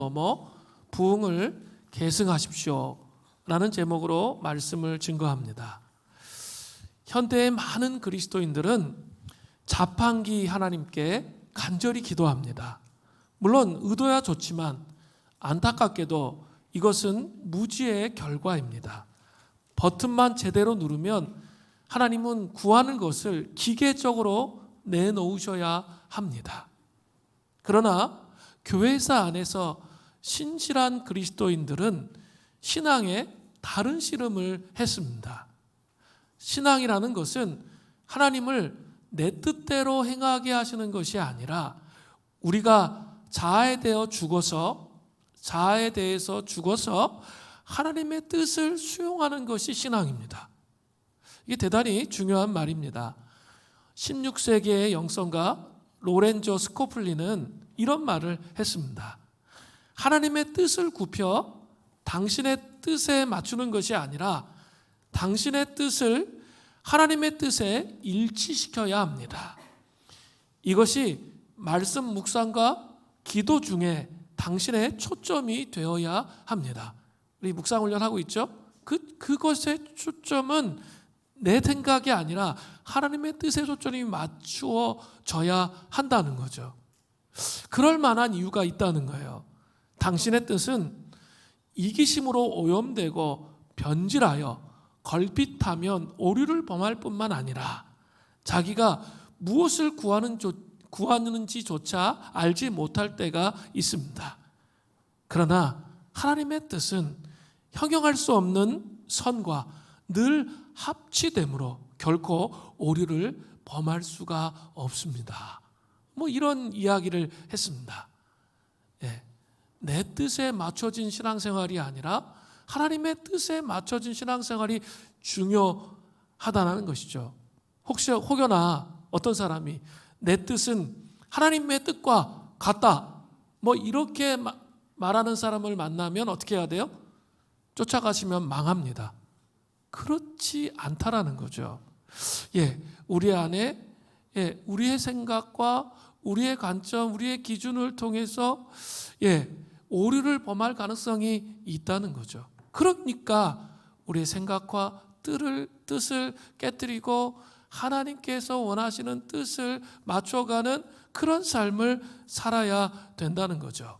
넘어 부흥을 계승하십시오 라는 제목으로 말씀을 증거합니다. 현대의 많은 그리스도인들은 자판기 하나님께 간절히 기도합니다. 물론 의도야 좋지만 안타깝게도 이것은 무지의 결과입니다. 버튼만 제대로 누르면 하나님은 구하는 것을 기계적으로 내놓으셔야 합니다. 그러나 교회사 안에서 신실한 그리스도인들은 신앙에 다른 씨름을 했습니다. 신앙이라는 것은 하나님을 내 뜻대로 행하게 하시는 것이 아니라 우리가 자아에 대해서 죽어서 하나님의 뜻을 수용하는 것이 신앙입니다. 이게 대단히 중요한 말입니다. 16세기의 영성가 로렌조 스코플리는 이런 말을 했습니다. 하나님의 뜻을 굽혀 당신의 뜻에 맞추는 것이 아니라 당신의 뜻을 하나님의 뜻에 일치시켜야 합니다. 이것이 말씀 묵상과 기도 중에 당신의 초점이 되어야 합니다. 우리 묵상 훈련하고 있죠? 그것의 초점은 내 생각이 아니라 하나님의 뜻에 초점이 맞추어져야 한다는 거죠. 그럴 만한 이유가 있다는 거예요. 당신의 뜻은 이기심으로 오염되고 변질하여 걸핏하면 오류를 범할 뿐만 아니라 자기가 무엇을 구하는지조차 알지 못할 때가 있습니다. 그러나 하나님의 뜻은 형용할 수 없는 선과 늘 합치됨으로 결코 오류를 범할 수가 없습니다. 이런 이야기를 했습니다. 내 뜻에 맞춰진 신앙생활이 아니라 하나님의 뜻에 맞춰진 신앙생활이 중요하다는 것이죠. 혹여나 어떤 사람이 내 뜻은 하나님의 뜻과 같다 이렇게 말하는 사람을 만나면 어떻게 해야 돼요? 쫓아가시면 망합니다. 그렇지 않다라는 거죠. 우리 안에 우리의 생각과 우리의 관점, 우리의 기준을 통해서 오류를 범할 가능성이 있다는 거죠. 그러니까 우리의 생각과 뜻을 깨뜨리고 하나님께서 원하시는 뜻을 맞춰가는 그런 삶을 살아야 된다는 거죠.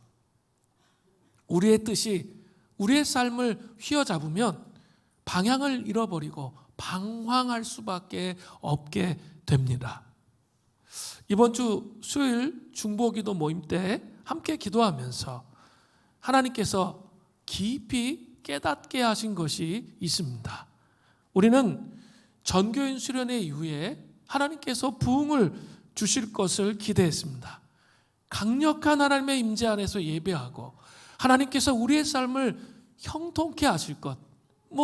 우리의 뜻이 우리의 삶을 휘어잡으면 방향을 잃어버리고 방황할 수밖에 없게 됩니다. 이번 주 수요일 중보기도 모임 때 함께 기도하면서 하나님께서 깊이 깨닫게 하신 것이 있습니다. 우리는 전교인 수련회 이후에 하나님께서 부흥을 주실 것을 기대했습니다. 강력한 하나님의 임재 안에서 예배하고 하나님께서 우리의 삶을 형통케 하실 것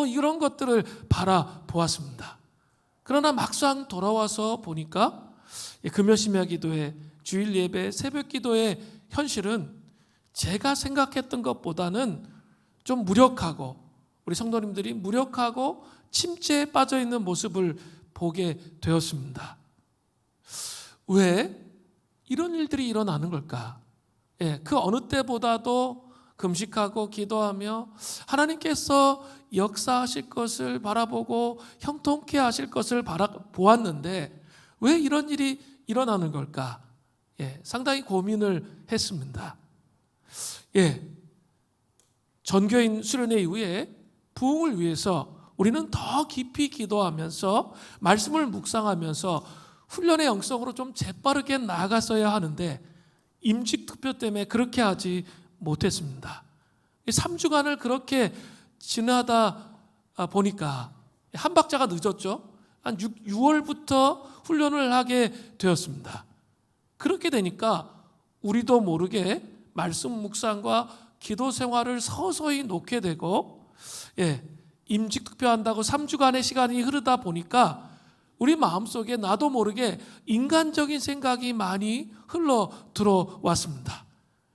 이런 것들을 바라보았습니다. 그러나 막상 돌아와서 보니까 금요심야 기도회, 주일 예배, 새벽 기도의 현실은 제가 생각했던 것보다는 좀 무력하고 우리 성도님들이 무력하고 침체에 빠져 있는 모습을 보게 되었습니다. 왜 이런 일들이 일어나는 걸까? 그 어느 때보다도 금식하고 기도하며 하나님께서 역사하실 것을 바라보고 형통케 하실 것을 보았는데 왜 이런 일이 일어나는 걸까? 상당히 고민을 했습니다. 전교인 수련회 이후에 부흥을 위해서 우리는 더 깊이 기도하면서 말씀을 묵상하면서 훈련의 영성으로 좀 재빠르게 나아갔어야 하는데 임직투표 때문에 그렇게 하지 못했습니다. 3주간을 그렇게 지나다 보니까 한 박자가 늦었죠. 한 6월부터 훈련을 하게 되었습니다. 그렇게 되니까 우리도 모르게 말씀 묵상과 기도 생활을 서서히 놓게 되고 임직 투표한다고 3주간의 시간이 흐르다 보니까 우리 마음속에 나도 모르게 인간적인 생각이 많이 흘러 들어왔습니다.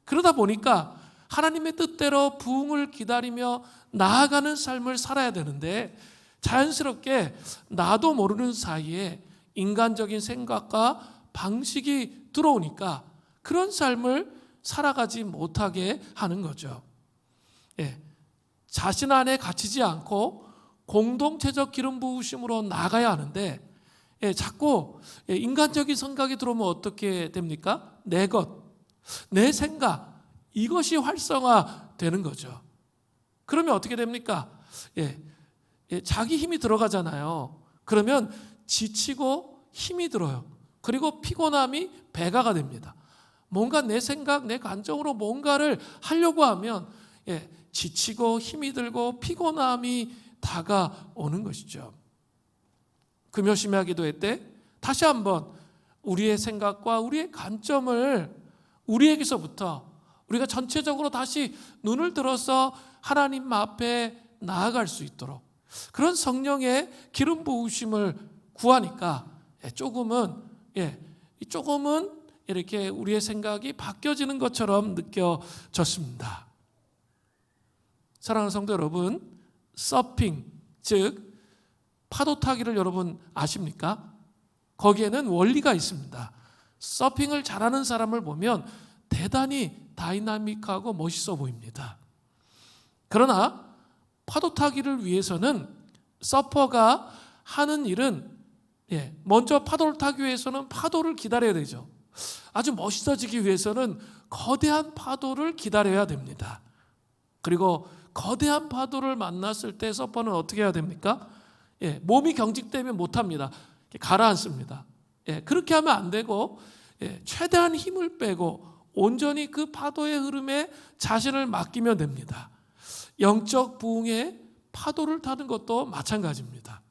그러다 보니까 하나님의 뜻대로 부흥을 기다리며 나아가는 삶을 살아야 되는데 자연스럽게 나도 모르는 사이에 인간적인 생각과 방식이 들어오니까 그런 삶을 살아가지 못하게 하는 거죠. 자신 안에 갇히지 않고 공동체적 기름 부으심으로 나가야 하는데 자꾸 인간적인 생각이 들어오면 어떻게 됩니까? 내 것, 내 생각, 이것이 활성화되는 거죠. 그러면 어떻게 됩니까? 자기 힘이 들어가잖아요. 그러면 지치고 힘이 들어요. 그리고 피곤함이 배가가 됩니다. 뭔가 내 생각, 내 감정으로 뭔가를 하려고 하면 지치고 힘이 들고 피곤함이 다가오는 것이죠. 금요심야 기도회 때 다시 한번 우리의 생각과 우리의 관점을 우리에게서부터 우리가 전체적으로 다시 눈을 들어서 하나님 앞에 나아갈 수 있도록 그런 성령의 기름 부으심을 구하니까 조금은 이렇게 우리의 생각이 바뀌어지는 것처럼 느껴졌습니다. 사랑하는 성도 여러분, 서핑, 즉 파도 타기를 여러분 아십니까? 거기에는 원리가 있습니다. 서핑을 잘하는 사람을 보면 대단히 다이나믹하고 멋있어 보입니다. 그러나 파도 타기를 위해서는 서퍼가 하는 일은 먼저 파도를 타기 위해서는 파도를 기다려야 되죠. 아주 멋있어지기 위해서는 거대한 파도를 기다려야 됩니다. 그리고 거대한 파도를 만났을 때 서퍼는 어떻게 해야 됩니까? 몸이 경직되면 못합니다. 가라앉습니다. 그렇게 하면 안 되고 최대한 힘을 빼고 온전히 그 파도의 흐름에 자신을 맡기면 됩니다. 영적 부흥의 파도를 타는 것도 마찬가지입니다.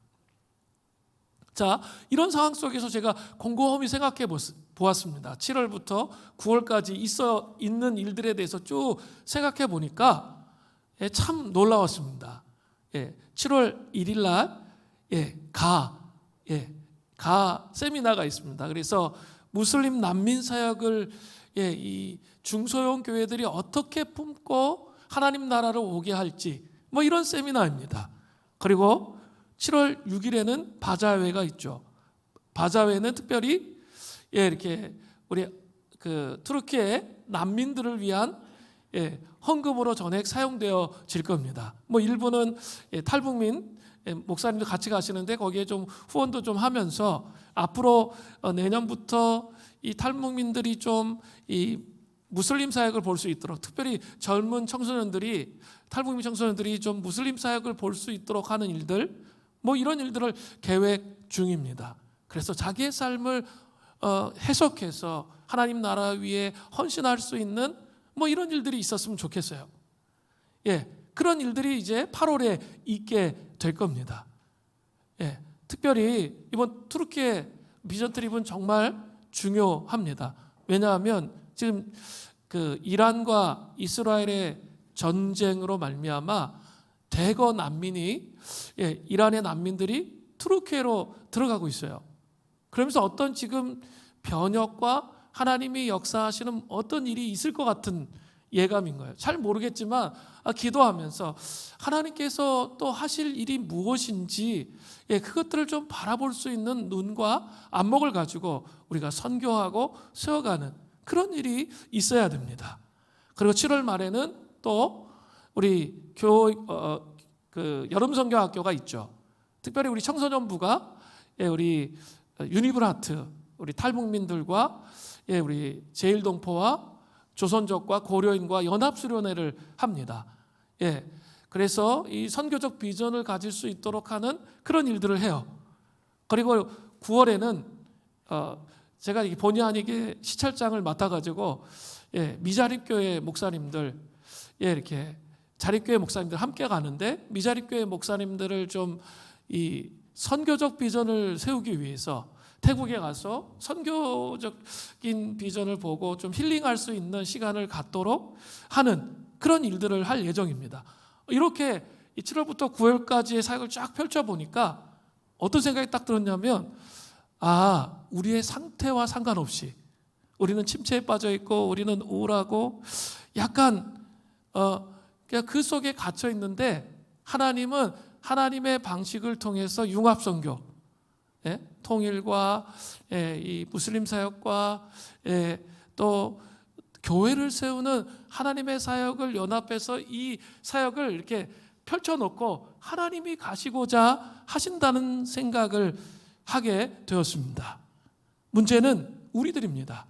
자, 이런 상황 속에서 제가 곰곰이 생각해 보았습니다. 7월부터 9월까지 있는 일들에 대해서 쭉 생각해 보니까 참 놀라웠습니다. 7월 1일 날 가 세미나가 있습니다. 그래서 무슬림 난민 사역을 이 중소형 교회들이 어떻게 품고 하나님 나라를 오게 할지 이런 세미나입니다. 그리고 7월 6일에는 바자회가 있죠. 바자회는 특별히 이렇게 우리 투르키의 난민들을 위한 헌금으로 전액 사용되어질 겁니다. 일부는 탈북민 목사님도 같이 가시는데 거기에 좀 후원도 좀 하면서 앞으로 내년부터 이 탈북민들이 좀 이 무슬림 사역을 볼 수 있도록, 특별히 젊은 청소년들이, 탈북민 청소년들이 좀 무슬림 사역을 볼 수 있도록 하는 일들, 이런 일들을 계획 중입니다. 그래서 자기의 삶을 해석해서 하나님 나라 위에 헌신할 수 있는 이런 일들이 있었으면 좋겠어요. 그런 일들이 이제 8월에 있게 될 겁니다. 특별히 이번 투르키의 비전 트립은 정말 중요합니다. 왜냐하면 지금 이란과 이스라엘의 전쟁으로 말미암아 대거 난민이 이란의 난민들이 투르키로 들어가고 있어요. 그러면서 어떤 지금 변혁과 하나님이 역사하시는 어떤 일이 있을 것 같은 예감인 거예요. 잘 모르겠지만 기도하면서 하나님께서 또 하실 일이 무엇인지 그것들을 좀 바라볼 수 있는 눈과 안목을 가지고 우리가 선교하고 세워가는 그런 일이 있어야 됩니다. 그리고 7월 말에는 또 우리 여름 선교학교가 있죠. 특별히 우리 청소년부가 우리 유니브라트, 우리 탈북민들과 우리 제일동포와 조선족과 고려인과 연합수련회를 합니다. 그래서 이 선교적 비전을 가질 수 있도록 하는 그런 일들을 해요. 그리고 9월에는 제가 본의 아니게 시찰장을 맡아가지고 미자립교회 목사님들 이렇게 자립교회 목사님들 함께 가는데 미자립교회 목사님들을 좀 이 선교적 비전을 세우기 위해서 태국에 가서 선교적인 비전을 보고 좀 힐링할 수 있는 시간을 갖도록 하는 그런 일들을 할 예정입니다. 이렇게 7월부터 9월까지의 사역을 쫙 펼쳐보니까 어떤 생각이 딱 들었냐면 우리의 상태와 상관없이 우리는 침체에 빠져있고 우리는 우울하고 약간 그냥 그 속에 갇혀 있는데 하나님은 하나님의 방식을 통해서 융합선교, 통일과 이 무슬림 사역과 또 교회를 세우는 하나님의 사역을 연합해서 이 사역을 이렇게 펼쳐놓고 하나님이 가시고자 하신다는 생각을 하게 되었습니다. 문제는 우리들입니다.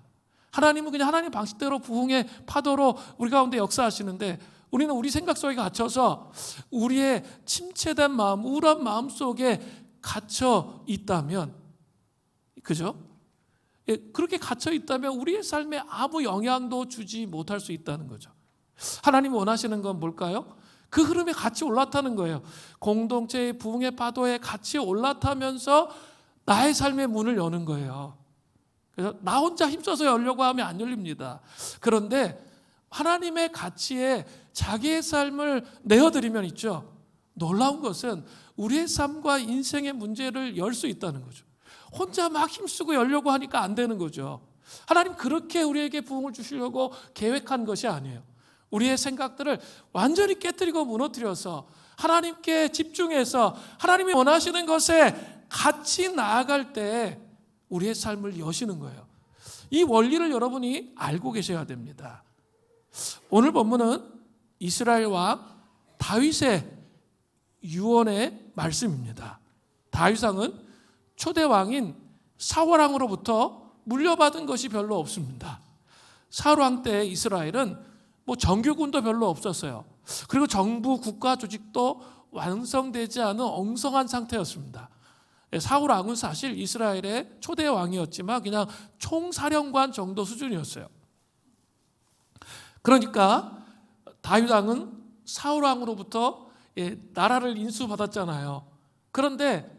하나님은 그냥 하나님 방식대로 부흥의 파도로 우리 가운데 역사하시는데 우리는 우리 생각 속에 갇혀서 우리의 침체된 마음, 우울한 마음 속에 갇혀 있다면, 그죠? 예, 그렇게 갇혀 있다면 우리의 삶에 아무 영향도 주지 못할 수 있다는 거죠. 하나님이 원하시는 건 뭘까요? 그 흐름에 같이 올라타는 거예요. 공동체의 부흥의 파도에 같이 올라타면서 나의 삶의 문을 여는 거예요. 그래서 나 혼자 힘써서 열려고 하면 안 열립니다. 그런데 하나님의 가치에 자기의 삶을 내어드리면 있죠. 놀라운 것은 우리의 삶과 인생의 문제를 열 수 있다는 거죠. 혼자 막 힘쓰고 열려고 하니까 안 되는 거죠. 하나님 그렇게 우리에게 부흥을 주시려고 계획한 것이 아니에요. 우리의 생각들을 완전히 깨뜨리고 무너뜨려서 하나님께 집중해서 하나님이 원하시는 것에 같이 나아갈 때 우리의 삶을 여시는 거예요. 이 원리를 여러분이 알고 계셔야 됩니다. 오늘 본문은 이스라엘 왕 다윗의 유언의 말씀입니다. 다윗 왕은 초대 왕인 사울 왕으로부터 물려받은 것이 별로 없습니다. 사울 왕 때 이스라엘은 정규군도 별로 없었어요. 그리고 정부 국가 조직도 완성되지 않은 엉성한 상태였습니다. 사울 왕은 사실 이스라엘의 초대 왕이었지만 그냥 총사령관 정도 수준이었어요. 그러니까 다윗 왕은 사울 왕으로부터 나라를 인수받았잖아요. 그런데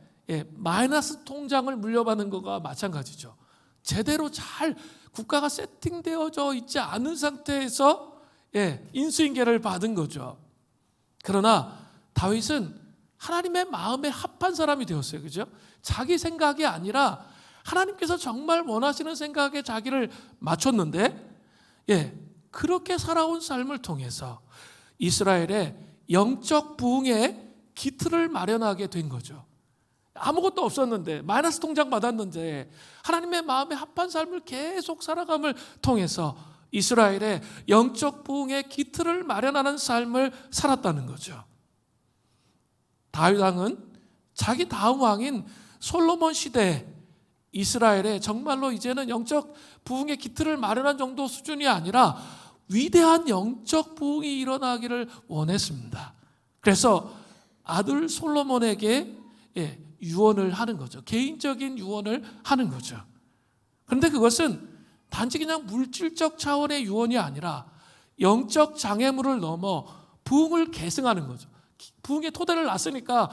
마이너스 통장을 물려받는 것과 마찬가지죠. 제대로 잘 국가가 세팅되어져 있지 않은 상태에서 인수인계를 받은 거죠. 그러나 다윗은 하나님의 마음에 합한 사람이 되었어요. 그죠? 자기 생각이 아니라 하나님께서 정말 원하시는 생각에 자기를 맞췄는데, 그렇게 살아온 삶을 통해서 이스라엘의 영적 부흥의 기틀을 마련하게 된 거죠. 아무것도 없었는데, 마이너스 통장 받았는데 하나님의 마음에 합한 삶을 계속 살아감을 통해서 이스라엘의 영적 부흥의 기틀을 마련하는 삶을 살았다는 거죠. 다윗 왕은 자기 다음 왕인 솔로몬 시대에 이스라엘에 정말로 이제는 영적 부흥의 기틀을 마련한 정도 수준이 아니라 위대한 영적 부흥이 일어나기를 원했습니다. 그래서 아들 솔로몬에게 유언을 하는 거죠. 개인적인 유언을 하는 거죠. 그런데 그것은 단지 그냥 물질적 차원의 유언이 아니라 영적 장애물을 넘어 부흥을 계승하는 거죠. 부흥의 토대를 놨으니까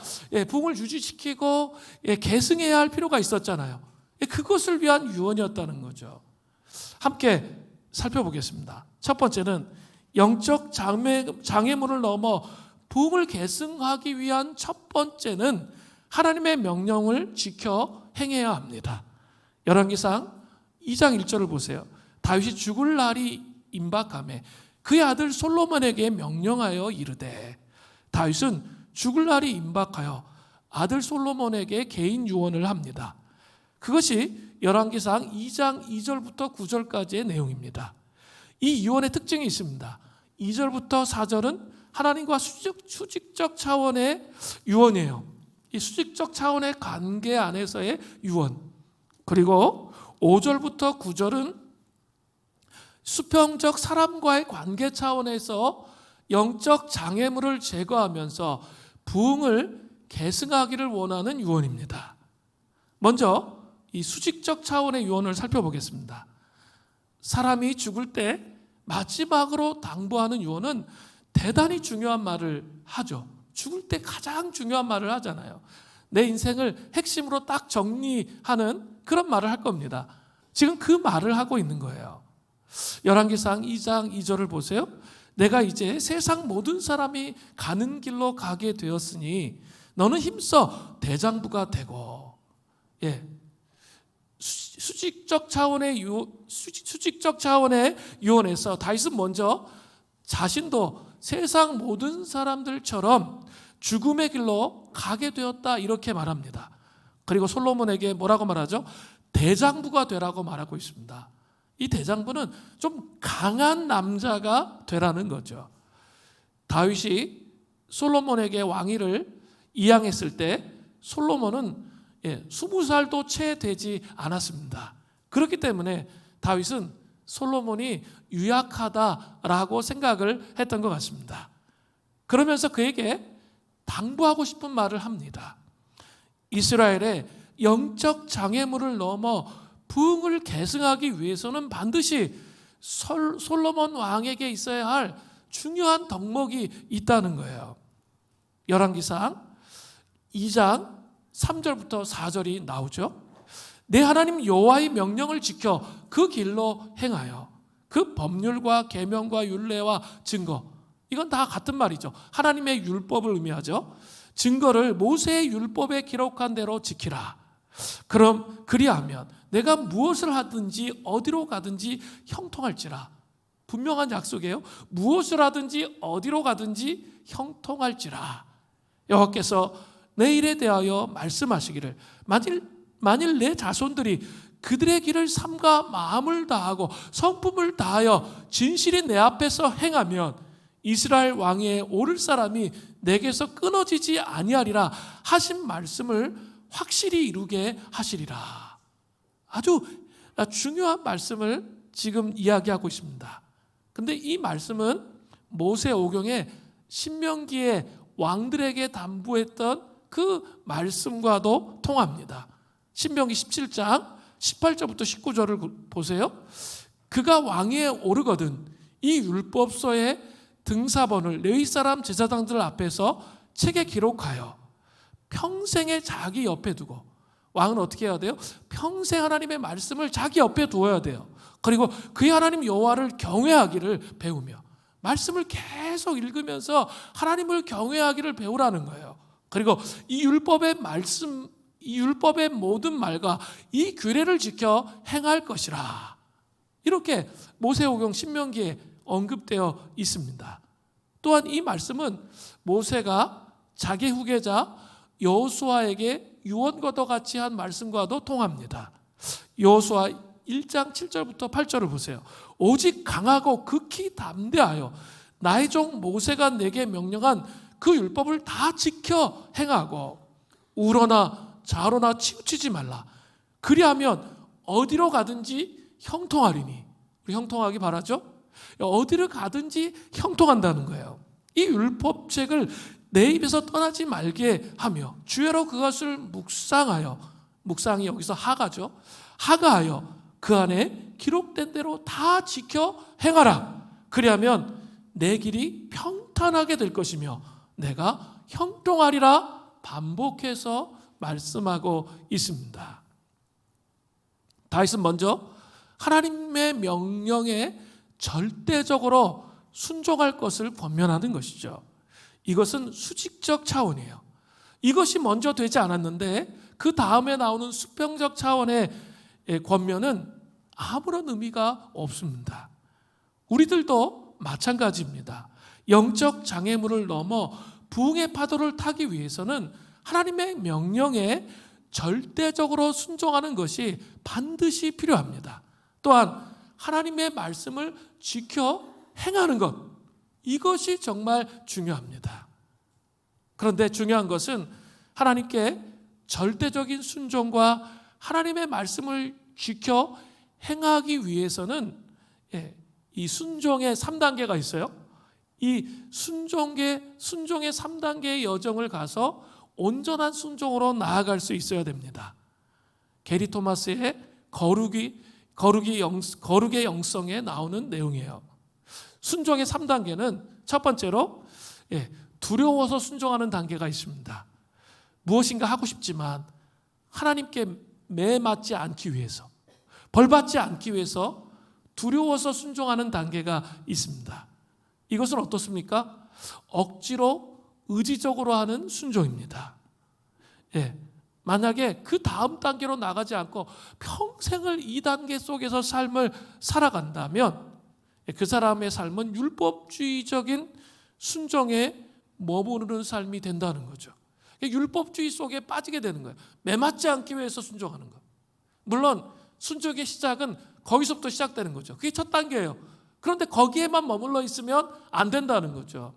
부흥을 유지시키고 계승해야 할 필요가 있었잖아요. 그것을 위한 유언이었다는 거죠. 함께 살펴보겠습니다. 첫 번째는 영적 장애물을 넘어 부흥을 계승하기 위한 첫 번째는 하나님의 명령을 지켜 행해야 합니다. 열왕기상 2장 1절을 보세요. 다윗이 죽을 날이 임박하매 그의 아들 솔로몬에게 명령하여 이르되, 다윗은 죽을 날이 임박하여 아들 솔로몬에게 개인 유언을 합니다. 그것이 열왕기상 2장 2절부터 9절까지의 내용입니다. 이 유언의 특징이 있습니다. 2절부터 4절은 하나님과 수직적 차원의 유언이에요. 이 수직적 차원의 관계 안에서의 유언. 그리고 5절부터 9절은 수평적 사람과의 관계 차원에서 영적 장애물을 제거하면서 부흥을 계승하기를 원하는 유언입니다. 먼저 이 수직적 차원의 유언을 살펴보겠습니다. 사람이 죽을 때 마지막으로 당부하는 유언은 대단히 중요한 말을 하죠. 죽을 때 가장 중요한 말을 하잖아요. 내 인생을 핵심으로 딱 정리하는 그런 말을 할 겁니다. 지금 그 말을 하고 있는 거예요. 열왕기상 2장 2절을 보세요. 내가 이제 세상 모든 사람이 가는 길로 가게 되었으니 너는 힘써 대장부가 되고. 수직적 차원의 유언에서 다윗은 먼저 자신도 세상 모든 사람들처럼 죽음의 길로 가게 되었다 이렇게 말합니다. 그리고 솔로몬에게 뭐라고 말하죠? 대장부가 되라고 말하고 있습니다. 이 대장부는 좀 강한 남자가 되라는 거죠. 다윗이 솔로몬에게 왕위를 이양했을 때 솔로몬은 20살도 채 되지 않았습니다. 그렇기 때문에 다윗은 솔로몬이 유약하다라고 생각을 했던 것 같습니다. 그러면서 그에게 당부하고 싶은 말을 합니다. 이스라엘의 영적 장애물을 넘어 부흥을 계승하기 위해서는 반드시 솔로몬 왕에게 있어야 할 중요한 덕목이 있다는 거예요. 열왕기상 2장 3절부터 4절이 나오죠. 내 하나님 여호와의 명령을 지켜 그 길로 행하여 그 법률과 계명과 율례와 증거, 이건 다 같은 말이죠. 하나님의 율법을 의미하죠. 증거를 모세의 율법에 기록한 대로 지키라. 그럼 그리하면 내가 무엇을 하든지 어디로 가든지 형통할지라. 분명한 약속이에요. 무엇을 하든지 어디로 가든지 형통할지라. 여호와께서 내 일에 대하여 말씀하시기를 만일 내 자손들이 그들의 길을 삼가 마음을 다하고 성품을 다하여 진실이 내 앞에서 행하면 이스라엘 왕위에 오를 사람이 내게서 끊어지지 아니하리라 하신 말씀을 확실히 이루게 하시리라. 아주 중요한 말씀을 지금 이야기하고 있습니다. 근데 이 말씀은 모세오경에 신명기에 왕들에게 당부했던 그 말씀과도 통합니다. 신명기 17장 18절부터 19절을 보세요. 그가 왕위에 오르거든 이 율법서의 등사본을 레위 사람 제사장들 앞에서 책에 기록하여 평생에 자기 옆에 두고, 왕은 어떻게 해야 돼요? 평생 하나님의 말씀을 자기 옆에 두어야 돼요. 그리고 그의 하나님 여호와를 경외하기를 배우며, 말씀을 계속 읽으면서 하나님을 경외하기를 배우라는 거예요. 그리고 이 율법의 말씀, 이 율법의 모든 말과 이 규례를 지켜 행할 것이라. 이렇게 모세오경 신명기에 언급되어 있습니다. 또한 이 말씀은 모세가 자기 후계자 여호수아에게 유언과도 같이 한 말씀과도 통합니다. 여호수아 1장 7절부터 8절을 보세요. 오직 강하고 극히 담대하여 나의 종 모세가 내게 명령한 그 율법을 다 지켜 행하고 우러나 좌로나 치우치지 말라. 그리하면 어디로 가든지 형통하리니. 우리 형통하기 바라죠? 어디를 가든지 형통한다는 거예요. 이 율법책을 내 입에서 떠나지 말게 하며 주야로 그것을 묵상하여, 묵상이 여기서 하가죠. 하가하여 그 안에 기록된 대로 다 지켜 행하라. 그리하면 내 길이 평탄하게 될 것이며 내가 형통하리라 반복해서 말씀하고 있습니다. 다윗은 먼저 하나님의 명령에 절대적으로 순종할 것을 권면하는 것이죠. 이것은 수직적 차원이에요. 이것이 먼저 되지 않았는데 그 다음에 나오는 수평적 차원의 권면은 아무런 의미가 없습니다. 우리들도 마찬가지입니다. 영적 장애물을 넘어 부흥의 파도를 타기 위해서는 하나님의 명령에 절대적으로 순종하는 것이 반드시 필요합니다. 또한 하나님의 말씀을 지켜 행하는 것, 이것이 정말 중요합니다. 그런데 중요한 것은 하나님께 절대적인 순종과 하나님의 말씀을 지켜 행하기 위해서는 이 순종의 3단계가 있어요. 이 순종의 3단계의 여정을 가서 온전한 순종으로 나아갈 수 있어야 됩니다. 게리 토마스의 거룩의 영성에 나오는 내용이에요. 순종의 3단계는 첫 번째로 두려워서 순종하는 단계가 있습니다. 무엇인가 하고 싶지만 하나님께 매맞지 않기 위해서, 벌받지 않기 위해서 두려워서 순종하는 단계가 있습니다. 이것은 어떻습니까? 억지로 의지적으로 하는 순종입니다. 만약에 그 다음 단계로 나가지 않고 평생을 이 단계 속에서 삶을 살아간다면 그 사람의 삶은 율법주의적인 순종에 머무르는 삶이 된다는 거죠. 율법주의 속에 빠지게 되는 거예요. 매맞지 않기 위해서 순종하는 것. 물론 순종의 시작은 거기서부터 시작되는 거죠. 그게 첫 단계예요. 그런데 거기에만 머물러 있으면 안 된다는 거죠.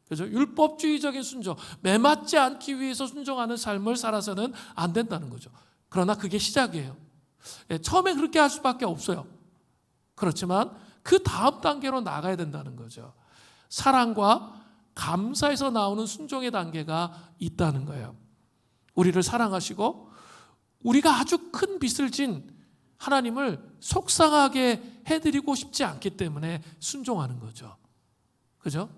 그죠? 율법주의적인 순종, 매맞지 않기 위해서 순종하는 삶을 살아서는 안 된다는 거죠. 그러나 그게 시작이에요. 처음에 그렇게 할 수밖에 없어요. 그렇지만 그 다음 단계로 나가야 된다는 거죠. 사랑과 감사에서 나오는 순종의 단계가 있다는 거예요. 우리를 사랑하시고 우리가 아주 큰 빚을 진 하나님을 속상하게 해드리고 싶지 않기 때문에 순종하는 거죠. 그죠?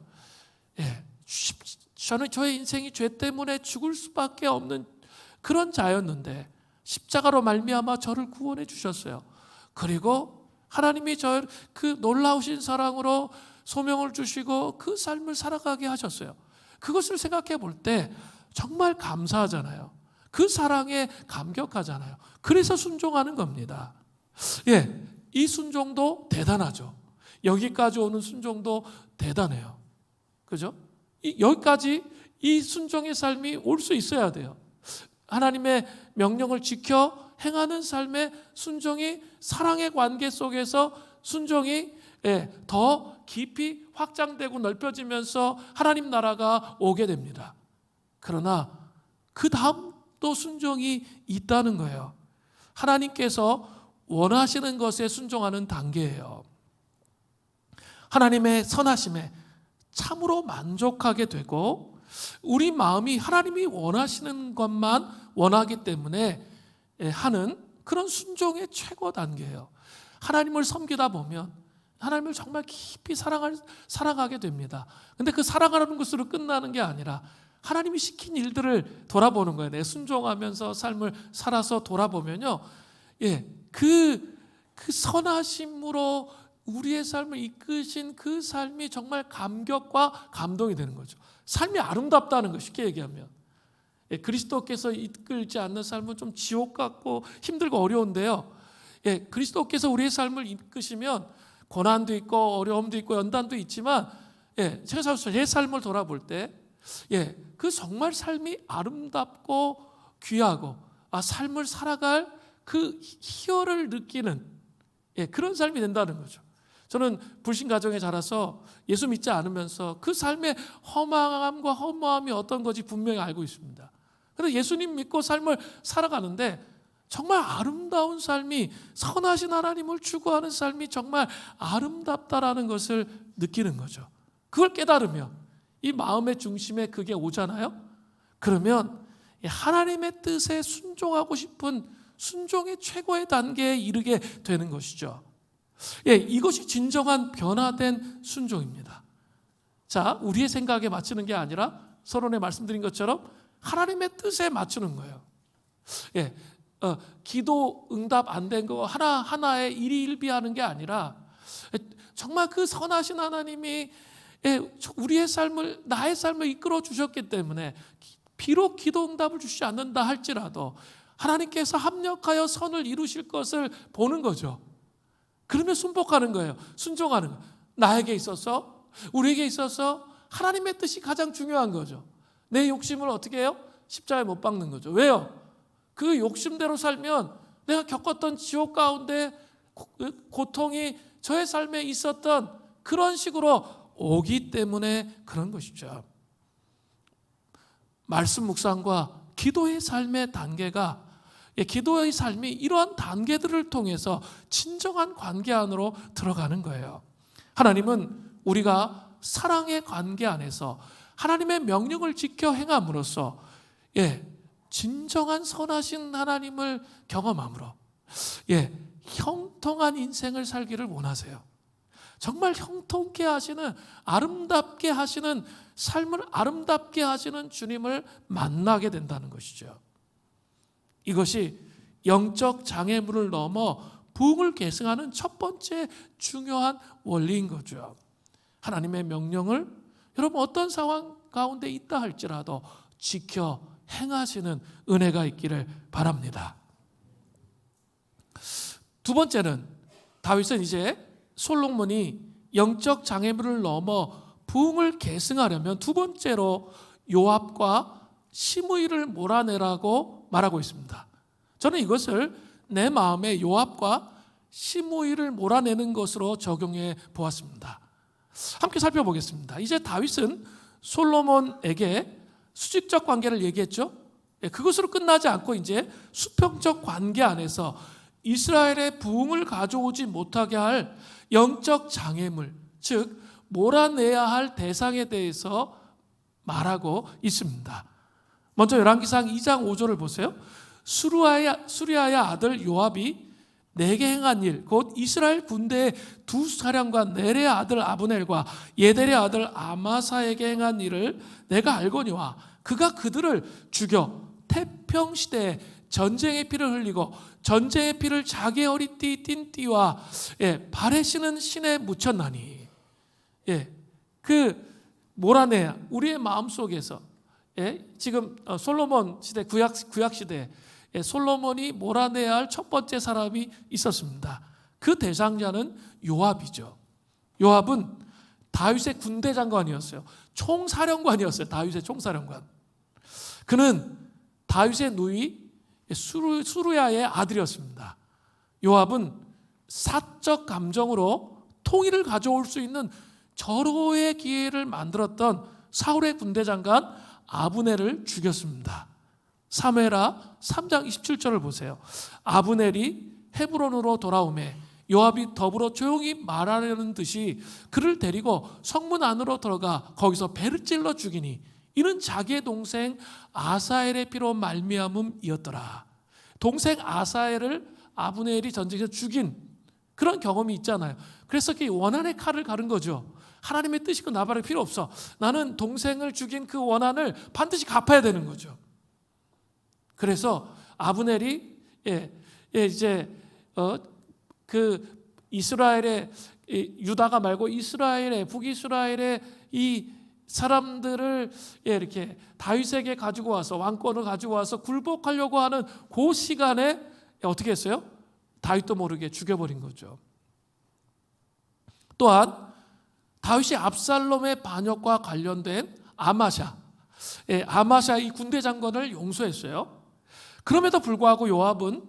저는 저의 인생이 죄 때문에 죽을 수밖에 없는 그런 자였는데 십자가로 말미암아 저를 구원해 주셨어요. 그리고 하나님이 저를 그 놀라우신 사랑으로 소명을 주시고 그 삶을 살아가게 하셨어요. 그것을 생각해 볼 때 정말 감사하잖아요. 그 사랑에 감격하잖아요. 그래서 순종하는 겁니다. 이 순종도 대단하죠. 여기까지 오는 순종도 대단해요. 그죠? 여기까지 이 순종의 삶이 올 수 있어야 돼요. 하나님의 명령을 지켜 행하는 삶의 순종이 사랑의 관계 속에서 순종이 더 깊이 확장되고 넓혀지면서 하나님 나라가 오게 됩니다. 그러나 그 다음 또 순종이 있다는 거예요. 하나님께서 원하시는 것에 순종하는 단계예요. 하나님의 선하심에 참으로 만족하게 되고 우리 마음이 하나님이 원하시는 것만 원하기 때문에 하는 그런 순종의 최고 단계예요. 하나님을 섬기다 보면 하나님을 정말 깊이 사랑하게 됩니다. 근데 그 사랑하는 것으로 끝나는 게 아니라 하나님이 시킨 일들을 돌아보는 거예요. 내 순종하면서 삶을 살아서 돌아보면요. 그 선하심으로 우리의 삶을 이끄신 그 삶이 정말 감격과 감동이 되는 거죠. 삶이 아름답다는 거 쉽게 얘기하면. 그리스도께서 이끌지 않는 삶은 좀 지옥 같고 힘들고 어려운데요. 그리스도께서 우리의 삶을 이끄시면 고난도 있고 어려움도 있고 연단도 있지만 제가 제 삶을 돌아볼 때 그 정말 삶이 아름답고 귀하고 삶을 살아갈 그 희열을 느끼는 그런 삶이 된다는 거죠. 저는 불신 가정에 자라서 예수 믿지 않으면서 그 삶의 허망함과 허무함이 어떤 건지 분명히 알고 있습니다. 그런데 예수님 믿고 삶을 살아가는데 정말 아름다운 삶이 선하신 하나님을 추구하는 삶이 정말 아름답다라는 것을 느끼는 거죠. 그걸 깨달으면 이 마음의 중심에 그게 오잖아요. 그러면 하나님의 뜻에 순종하고 싶은 순종의 최고의 단계에 이르게 되는 것이죠. 이것이 진정한 변화된 순종입니다. 자, 우리의 생각에 맞추는 게 아니라 서론에 말씀드린 것처럼 하나님의 뜻에 맞추는 거예요. 기도 응답 안 된 거 하나하나에 일희일비하는 게 아니라 정말 그 선하신 하나님이 우리의 삶을 나의 삶을 이끌어 주셨기 때문에 비록 기도 응답을 주시지 않는다 할지라도 하나님께서 합력하여 선을 이루실 것을 보는 거죠. 그러면 순복하는 거예요. 순종하는 거예요. 나에게 있어서 우리에게 있어서 하나님의 뜻이 가장 중요한 거죠. 내 욕심을 어떻게 해요? 십자가에 못 박는 거죠. 왜요? 그 욕심대로 살면 내가 겪었던 지옥 가운데 고통이 저의 삶에 있었던 그런 식으로 오기 때문에 그런 것이죠. 말씀 묵상과 기도의 삶의 단계가 기도의 삶이 이러한 단계들을 통해서 진정한 관계 안으로 들어가는 거예요. 하나님은 우리가 사랑의 관계 안에서 하나님의 명령을 지켜 행함으로써 진정한 선하신 하나님을 경험함으로 형통한 인생을 살기를 원하세요. 정말 형통케 하시는 아름답게 하시는 삶을 아름답게 하시는 주님을 만나게 된다는 것이죠. 이것이 영적 장애물을 넘어 부흥을 계승하는 첫 번째 중요한 원리인 거죠. 하나님의 명령을 여러분 어떤 상황 가운데 있다 할지라도 지켜 행하시는 은혜가 있기를 바랍니다. 두 번째는 다윗은 이제 솔로몬이 영적 장애물을 넘어 부흥을 계승하려면 두 번째로 요압과 시므이를 몰아내라고 말하고 있습니다. 저는 이것을 내 마음에 요압과 심우위를 몰아내는 것으로 적용해 보았습니다. 함께 살펴보겠습니다. 이제 다윗은 솔로몬에게 수직적 관계를 얘기했죠. 그것으로 끝나지 않고 이제 수평적 관계 안에서 이스라엘의 부흥을 가져오지 못하게 할 영적 장애물, 즉 몰아내야 할 대상에 대해서 말하고 있습니다. 먼저 열왕기상 2장 5절을 보세요. 수리아의 아들 요압이 내게 행한 일, 곧 이스라엘 군대의 두 사령관 넬의 아들 아브넬과 예델의 아들 아마사에게 행한 일을 내가 알거니와 그가 그들을 죽여 태평시대에 전쟁의 피를 흘리고 전쟁의 피를 자기 허리띠 띤 띠와 발에 신은 신에 묻혔나니. 그 몰아내야 우리의 마음속에서 지금 솔로몬 시대 구약 시대에 솔로몬이 몰아내야 할 첫 번째 사람이 있었습니다. 그 대상자는 요압이죠. 요압은 다윗의 군대 장관이었어요. 총사령관이었어요. 다윗의 총사령관. 그는 다윗의 누이 수루야의 아들이었습니다. 요압은 사적 감정으로 통일을 가져올 수 있는 절호의 기회를 만들었던 사울의 군대 장관 아브넬을 죽였습니다. 사무엘하 3장 27절을 보세요. 아브넬이 헤브론으로 돌아오매 요압이 더불어 조용히 말하려는 듯이 그를 데리고 성문 안으로 들어가 거기서 배를 찔러 죽이니 이는 자기의 동생 아사엘의 피로 말미암음이었더라. 동생 아사엘을 아브넬이 전쟁에서 죽인 그런 경험이 있잖아요. 그래서 그 원한의 칼을 가른 거죠. 하나님의 뜻이고 나발할 필요 없어. 나는 동생을 죽인 그 원한을 반드시 갚아야 되는 거죠. 그래서 아브넬이 이제 그 이스라엘의 유다가 말고 이스라엘의 북이스라엘의 이 사람들을 이렇게 다윗에게 가지고 와서 왕권을 가지고 와서 굴복하려고 하는 그 시간에 어떻게 했어요? 다윗도 모르게 죽여버린 거죠. 또한 다윗이 압살롬의 반역과 관련된 아마샤 이 군대 장관을 용서했어요. 그럼에도 불구하고 요압은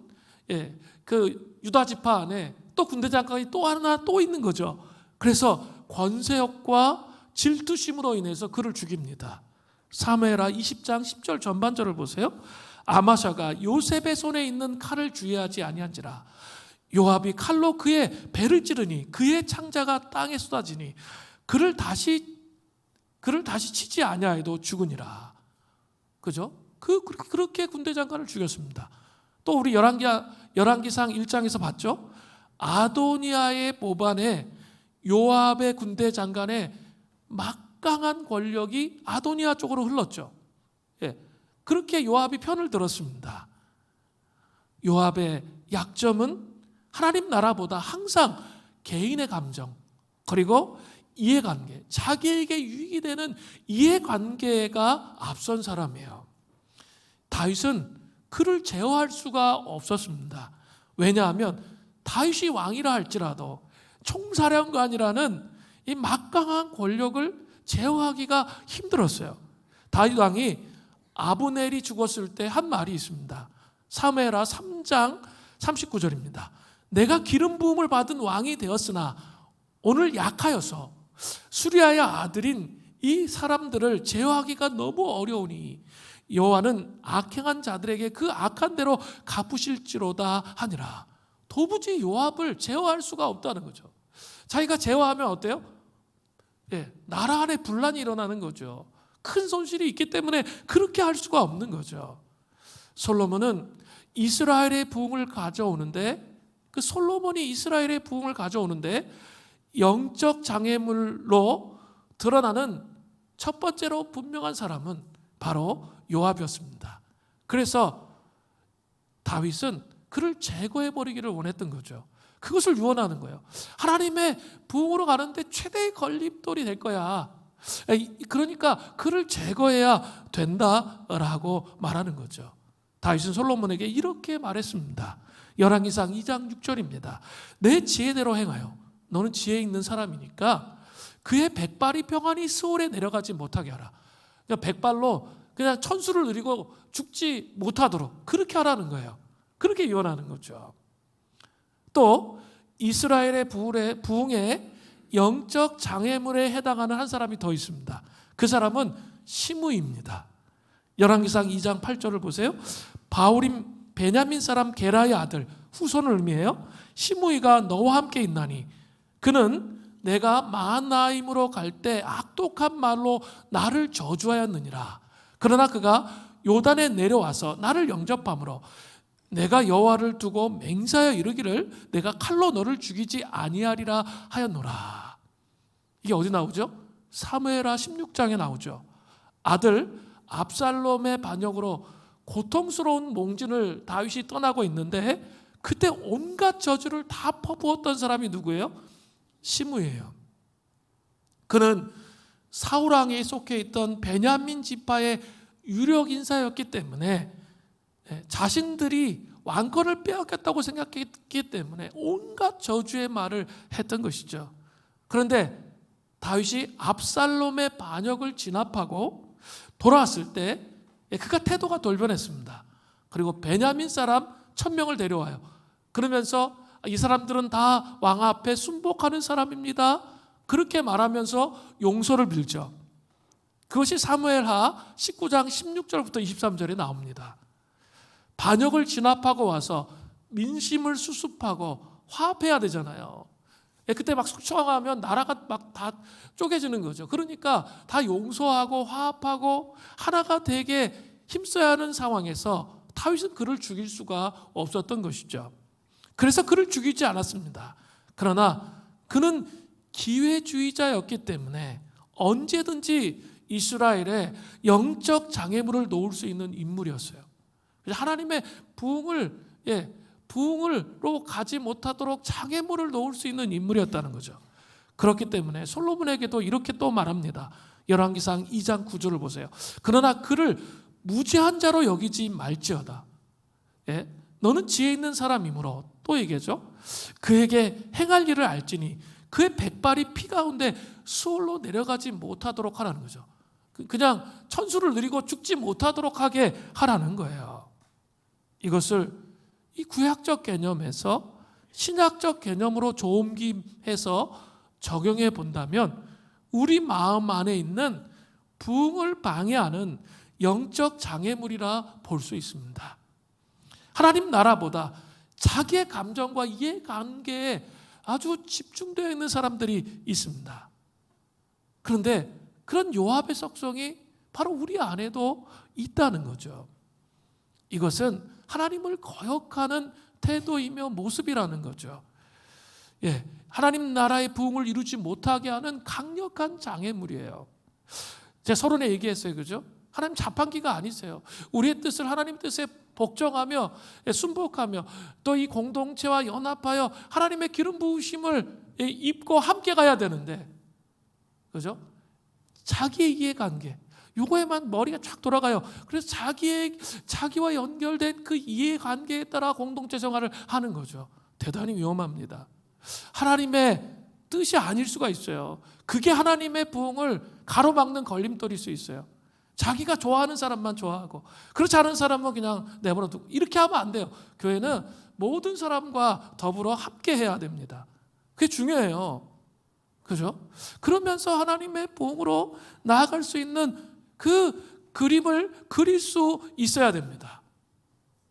그 유다 지파 안에 또 군대 장관이 또 하나 또 있는 거죠. 그래서 권세욕과 질투심으로 인해서 그를 죽입니다. 사무엘하 20장 10절 전반절을 보세요. 아마샤가 요셉의 손에 있는 칼을 주의하지 아니한지라 요압이 칼로 그의 배를 찌르니 그의 창자가 땅에 쏟아지니 그를 다시 치지 아니하여도 죽으니라. 그죠? 그렇게 군대 장관을 죽였습니다. 또 우리 열왕기상 1장에서 봤죠? 아도니아의 모반에 요압의 군대 장관의 막강한 권력이 아도니아 쪽으로 흘렀죠. 그렇게 요압이 편을 들었습니다. 요압의 약점은 하나님 나라보다 항상 개인의 감정 그리고 이해관계, 자기에게 유익이 되는 이해관계가 앞선 사람이에요. 다윗은 그를 제어할 수가 없었습니다. 왜냐하면 다윗이 왕이라 할지라도 총사령관이라는 이 막강한 권력을 제어하기가 힘들었어요. 다윗 왕이 아브넬이 죽었을 때 한 말이 있습니다. 사무엘하 3장 39절입니다. 내가 기름 부음을 받은 왕이 되었으나 오늘 약하여서 수리아의 아들인 이 사람들을 제어하기가 너무 어려우니 여호와는 악행한 자들에게 그 악한 대로 갚으실지로다 하니라. 도무지 요압을 제어할 수가 없다는 거죠. 자기가 제어하면 어때요? 나라 안에 분란이 일어나는 거죠. 큰 손실이 있기 때문에 그렇게 할 수가 없는 거죠. 솔로몬은 이스라엘의 부흥을 가져오는데 그 솔로몬이 이스라엘의 부흥을 가져오는데 영적 장애물로 드러나는 첫 번째로 분명한 사람은 바로 요압이었습니다. 그래서 다윗은 그를 제거해버리기를 원했던 거죠. 그것을 유언하는 거예요. 하나님의 부흥으로 가는데 최대의 걸림돌이 될 거야. 그러니까 그를 제거해야 된다라고 말하는 거죠. 다윗은 솔로몬에게 이렇게 말했습니다. 열왕기상 2장 6절입니다. 내 지혜대로 행하여 너는 지혜 있는 사람이니까 그의 백발이 평안히 스올에 내려가지 못하게 하라. 그러니까 백발로 그냥 천수를 누리고 죽지 못하도록 그렇게 하라는 거예요. 그렇게 유언하는 거죠. 또 이스라엘의 부흥에 영적 장애물에 해당하는 한 사람이 더 있습니다. 그 사람은 시므이입니다. 열왕기상 2장 8절을 보세요. 바울임 베냐민 사람 게라의 아들, 후손을 의미해요. 시므이가 너와 함께 있나니 그는 내가 마하나임으로 갈 때 악독한 말로 나를 저주하였느니라. 그러나 그가 요단에 내려와서 나를 영접함으로 내가 여호와를 두고 맹세하여 이르기를 내가 칼로 너를 죽이지 아니하리라 하였노라. 이게 어디 나오죠? 사무엘하 16장에 나오죠. 아들 압살롬의 반역으로 고통스러운 몽진을 다윗이 떠나고 있는데 그때 온갖 저주를 다 퍼부었던 사람이 누구예요? 시므이예요. 그는 사울 왕에 속해 있던 베냐민 지파의 유력 인사였기 때문에 자신들이 왕권을 빼앗겼다고 생각했기 때문에 온갖 저주의 말을 했던 것이죠. 그런데 다윗이 압살롬의 반역을 진압하고 돌아왔을 때 그가 태도가 돌변했습니다. 그리고 베냐민 사람 1000명을 데려와요. 그러면서 이 사람들은 다 왕 앞에 순복하는 사람입니다. 그렇게 말하면서 용서를 빌죠. 그것이 사무엘하 19장 16절부터 23절에 나옵니다. 반역을 진압하고 와서 민심을 수습하고 화합해야 되잖아요. 그때 막 숙청하면 나라가 막 다 쪼개지는 거죠. 그러니까 다 용서하고 화합하고 하나가 되게 힘써야 하는 상황에서 다윗은 그를 죽일 수가 없었던 것이죠. 그래서 그를 죽이지 않았습니다. 그러나 그는 기회주의자였기 때문에 언제든지 이스라엘에 영적 장애물을 놓을 수 있는 인물이었어요. 하나님의 부흥으로 가지 못하도록 장애물을 놓을 수 있는 인물이었다는 거죠. 그렇기 때문에 솔로몬에게도 이렇게 또 말합니다. 열왕기상 2장 9절을 보세요. 그러나 그를 무지한 자로 여기지 말지어다. 너는 지혜 있는 사람이므로 또 얘기하죠. 그에게 행할 일을 알지니 그의 백발이 피 가운데 수월로 내려가지 못하도록 하라는 거죠. 그냥 천수를 누리고 죽지 못하도록 하게 하라는 거예요. 이것을 이 구약적 개념에서 신약적 개념으로 조옮김해서 적용해 본다면 우리 마음 안에 있는 부흥을 방해하는 영적 장애물이라 볼 수 있습니다. 하나님 나라보다 자기의 감정과 이해관계에 아주 집중되어 있는 사람들이 있습니다. 그런데 그런 요압의 속성이 바로 우리 안에도 있다는 거죠. 이것은 하나님을 거역하는 태도이며 모습이라는 거죠. 하나님 나라의 부흥을 이루지 못하게 하는 강력한 장애물이에요. 제가 서론에 얘기했어요, 그죠? 하나님 자판기가 아니세요. 우리의 뜻을 하나님 뜻에 복종하며 순복하며 또 이 공동체와 연합하여 하나님의 기름 부으심을 입고 함께 가야 되는데, 그죠? 자기의 이해관계, 요거에만 머리가 쫙 돌아가요. 그래서 자기와 연결된 그 이해관계에 따라 공동체 생활을 하는 거죠. 대단히 위험합니다. 하나님의 뜻이 아닐 수가 있어요. 그게 하나님의 부흥을 가로막는 걸림돌일 수 있어요. 자기가 좋아하는 사람만 좋아하고 그렇지 않은 사람은 그냥 내버려두고 이렇게 하면 안 돼요. 교회는 모든 사람과 더불어 함께 해야 됩니다. 그게 중요해요. 그죠? 그러면서 하나님의 부흥으로 나아갈 수 있는 그 그림을 그릴 수 있어야 됩니다.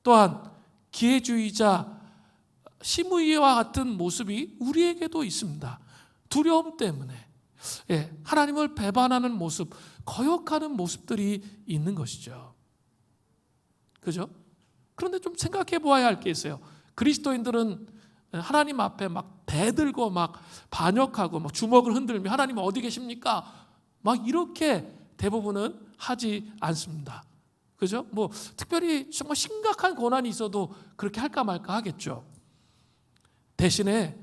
또한 기회주의자 시므이와 같은 모습이 우리에게도 있습니다. 두려움 때문에 하나님을 배반하는 모습, 거역하는 모습들이 있는 것이죠. 그죠? 그런데 좀 생각해 보아야 할 게 있어요. 그리스도인들은 하나님 앞에 막 대들고 막 반역하고 막 주먹을 흔들며 하나님 어디 계십니까? 막 이렇게 대부분은 하지 않습니다. 그죠? 뭐 특별히 정말 심각한 고난이 있어도 그렇게 할까 말까 하겠죠. 대신에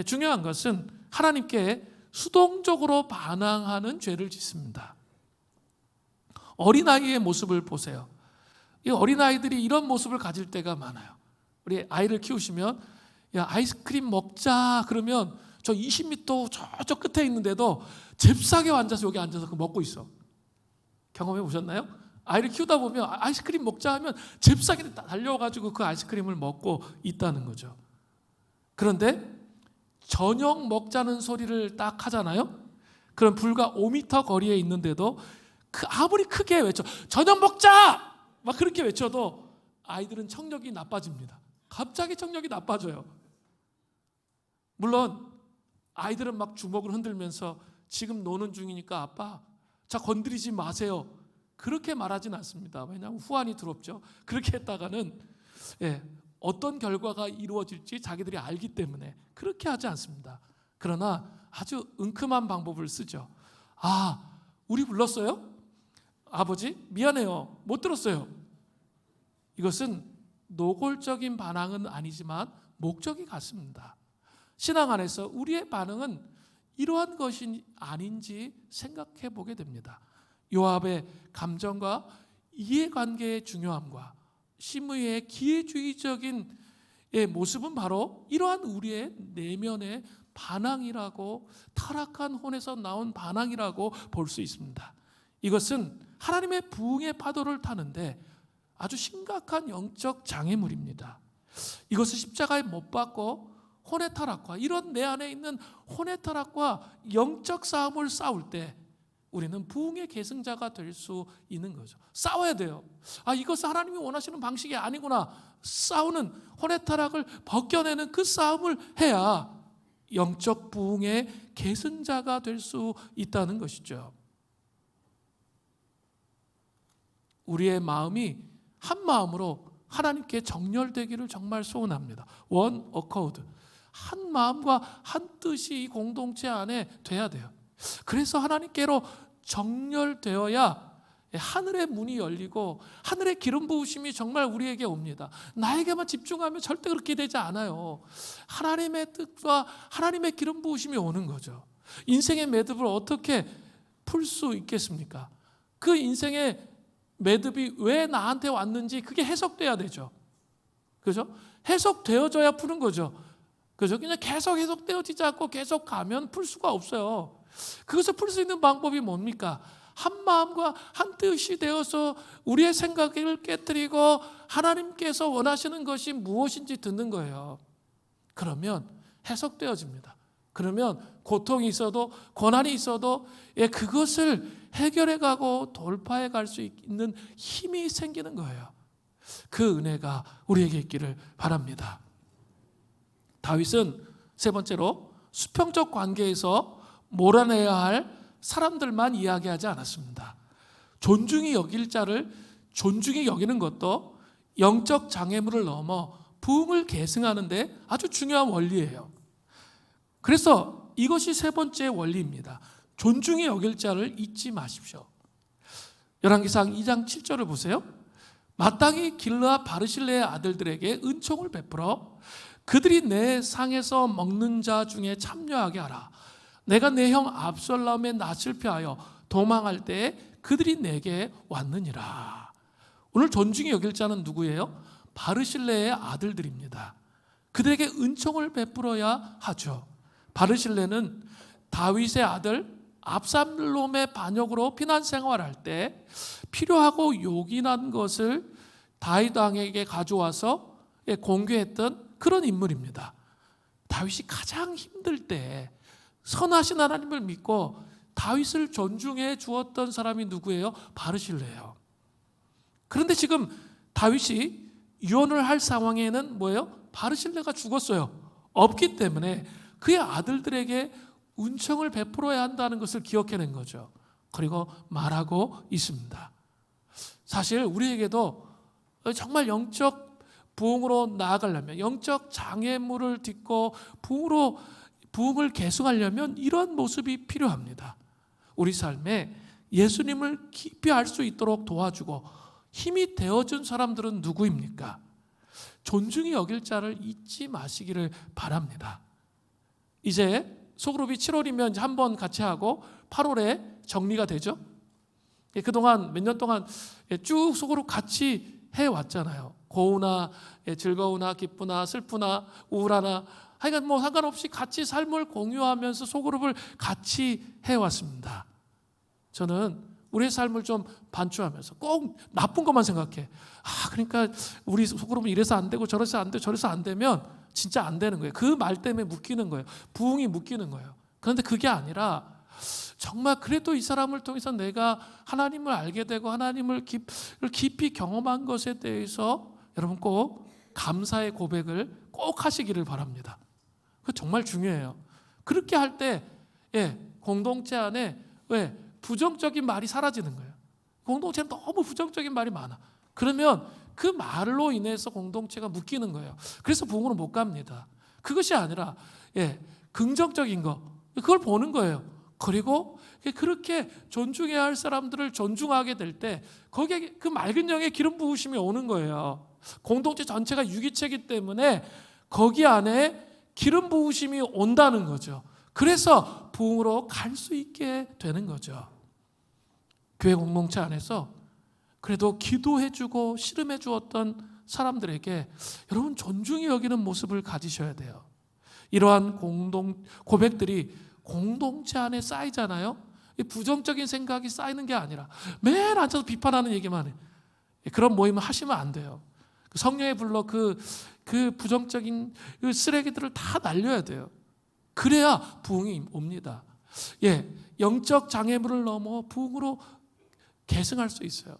중요한 것은 하나님께 수동적으로 반항하는 죄를 짓습니다. 어린아이의 모습을 보세요. 이 어린아이들이 이런 모습을 가질 때가 많아요. 우리 아이를 키우시면 야 아이스크림 먹자 그러면 저 20m 저쪽 끝에 있는데도 잽싸게 앉아서 여기 앉아서 그거 먹고 있어. 경험해 보셨나요? 아이를 키우다 보면 아이스크림 먹자 하면 잽싸게 달려가지고 그 아이스크림을 먹고 있다는 거죠. 그런데 저녁 먹자는 소리를 딱 하잖아요. 그럼 불과 5m 거리에 있는데도 아무리 크게 외쳐 저녁 먹자! 막 그렇게 외쳐도 아이들은 청력이 나빠집니다. 갑자기 청력이 나빠져요. 물론 아이들은 막 주먹을 흔들면서 지금 노는 중이니까 아빠 자 건드리지 마세요. 그렇게 말하진 않습니다. 왜냐하면 후환이 두렵죠. 그렇게 했다가는 어떤 결과가 이루어질지 자기들이 알기 때문에 그렇게 하지 않습니다. 그러나 아주 은큼한 방법을 쓰죠. 우리 불렀어요? 아버지 미안해요. 못 들었어요. 이것은 노골적인 반항은 아니지만 목적이 같습니다. 신앙 안에서 우리의 반응은 이러한 것이 아닌지 생각해 보게 됩니다. 요압의 감정과 이해관계의 중요함과 시므이의 기회주의적인 모습은 바로 이러한 우리의 내면의 반항이라고, 타락한 혼에서 나온 반항이라고 볼 수 있습니다. 이것은 하나님의 부흥의 파도를 타는데 아주 심각한 영적 장애물입니다. 이것을 십자가에 못 박고 혼의 타락과, 이런 내 안에 있는 혼의 타락과 영적 싸움을 싸울 때 우리는 부흥의 계승자가 될 수 있는 거죠. 싸워야 돼요. 이것은 하나님이 원하시는 방식이 아니구나. 싸우는 혼의 타락을 벗겨내는 그 싸움을 해야 영적 부흥의 계승자가 될 수 있다는 것이죠. 우리의 마음이 한 마음으로 하나님께 정렬되기를 정말 소원합니다. One accord. 한 마음과 한 뜻이 이 공동체 안에 돼야 돼요. 그래서 하나님께로 정렬되어야 하늘의 문이 열리고 하늘의 기름 부으심이 정말 우리에게 옵니다. 나에게만 집중하면 절대 그렇게 되지 않아요. 하나님의 뜻과 하나님의 기름 부으심이 오는 거죠. 인생의 매듭을 어떻게 풀 수 있겠습니까? 그 인생의 매듭이 왜 나한테 왔는지 그게 해석돼야 되죠. 그죠? 해석되어져야 푸는 거죠. 그죠? 그냥 계속 해석되어지지 않고 계속 가면 풀 수가 없어요. 그것을 풀 수 있는 방법이 뭡니까? 한 마음과 한 뜻이 되어서 우리의 생각을 깨뜨리고 하나님께서 원하시는 것이 무엇인지 듣는 거예요. 그러면 해석되어집니다. 그러면 고통이 있어도 고난이 있어도 그것을 해결해 가고 돌파해 갈 수 있는 힘이 생기는 거예요. 그 은혜가 우리에게 있기를 바랍니다. 다윗은 세 번째로 수평적 관계에서 몰아내야 할 사람들만 이야기하지 않았습니다. 존중이 여길 자를 존중히 여기는 것도 영적 장애물을 넘어 부흥을 계승하는 데 아주 중요한 원리예요. 그래서 이것이 세 번째 원리입니다. 존중히 여길 자를 잊지 마십시오. 열왕기상 2장 7절을 보세요. 마땅히 길르앗 바르실레의 아들들에게 은총을 베풀어 그들이 내 상에서 먹는 자 중에 참여하게 하라. 내가 내 형 압살롬의 낯을 피하여 도망할 때 그들이 내게 왔느니라. 오늘 존중히 여길 자는 누구예요? 바르실레의 아들들입니다. 그들에게 은총을 베풀어야 하죠. 바르실레는 다윗의 아들 압살롬의 반역으로 피난 생활할 때 필요하고 요긴한 것을 다윗 왕에게 가져와서 공개했던 그런 인물입니다. 다윗이 가장 힘들 때 선하신 하나님을 믿고 다윗을 존중해 주었던 사람이 누구예요? 바르실레예요. 그런데 지금 다윗이 유언을 할 상황에는 뭐예요? 바르실레가 죽었어요. 없기 때문에 그의 아들들에게 은총을 베풀어야 한다는 것을 기억해낸 거죠. 그리고 말하고 있습니다. 사실 우리에게도 정말 영적 부흥으로 나아가려면, 영적 장애물을 딛고 부흥을 계승하려면 이런 모습이 필요합니다. 우리 삶에 예수님을 깊이 알 수 있도록 도와주고 힘이 되어준 사람들은 누구입니까? 존중히 여길 자를 잊지 마시기를 바랍니다. 이제 소그룹이 7월이면 한 번 같이 하고 8월에 정리가 되죠. 그동안 몇 년 동안 쭉 소그룹 같이 해왔잖아요. 고우나 즐거우나 기쁘나 슬프나 우울하나 하여간 뭐 상관없이 같이 삶을 공유하면서 소그룹을 같이 해왔습니다. 저는 우리의 삶을 좀 반추하면서 꼭 나쁜 것만 생각해. 그러니까 우리 소그룹은 이래서 안 되고 저래서 안 되고 저래서 안 되면 진짜 안 되는 거예요. 그 말 때문에 묶이는 거예요. 부흥이 묶이는 거예요. 그런데 그게 아니라 정말 그래도 이 사람을 통해서 내가 하나님을 알게 되고 하나님을 깊이 경험한 것에 대해서 여러분 꼭 감사의 고백을 꼭 하시기를 바랍니다. 그거 정말 중요해요. 그렇게 할 때 공동체 안에 부정적인 말이 사라지는 거예요. 공동체는 너무 부정적인 말이 많아. 그러면 그 말로 인해서 공동체가 묶이는 거예요. 그래서 부흥으로 못 갑니다. 그것이 아니라 긍정적인 거 그걸 보는 거예요. 그리고 그렇게 존중해야 할 사람들을 존중하게 될 때 거기에 그 맑은 영의 기름 부으심이 오는 거예요. 공동체 전체가 유기체이기 때문에 거기 안에 기름 부으심이 온다는 거죠. 그래서 부흥으로 갈 수 있게 되는 거죠. 교회 공동체 안에서 그래도 기도해주고 씨름해 주었던 사람들에게 여러분 존중히 여기는 모습을 가지셔야 돼요. 이러한 고백들이 공동체 안에 쌓이잖아요. 부정적인 생각이 쌓이는 게 아니라 매일 앉아서 비판하는 얘기만 해. 그런 모임을 하시면 안 돼요. 성령의 불로 그 부정적인 쓰레기들을 다 날려야 돼요. 그래야 부흥이 옵니다. 영적 장애물을 넘어 부흥으로 계승할 수 있어요.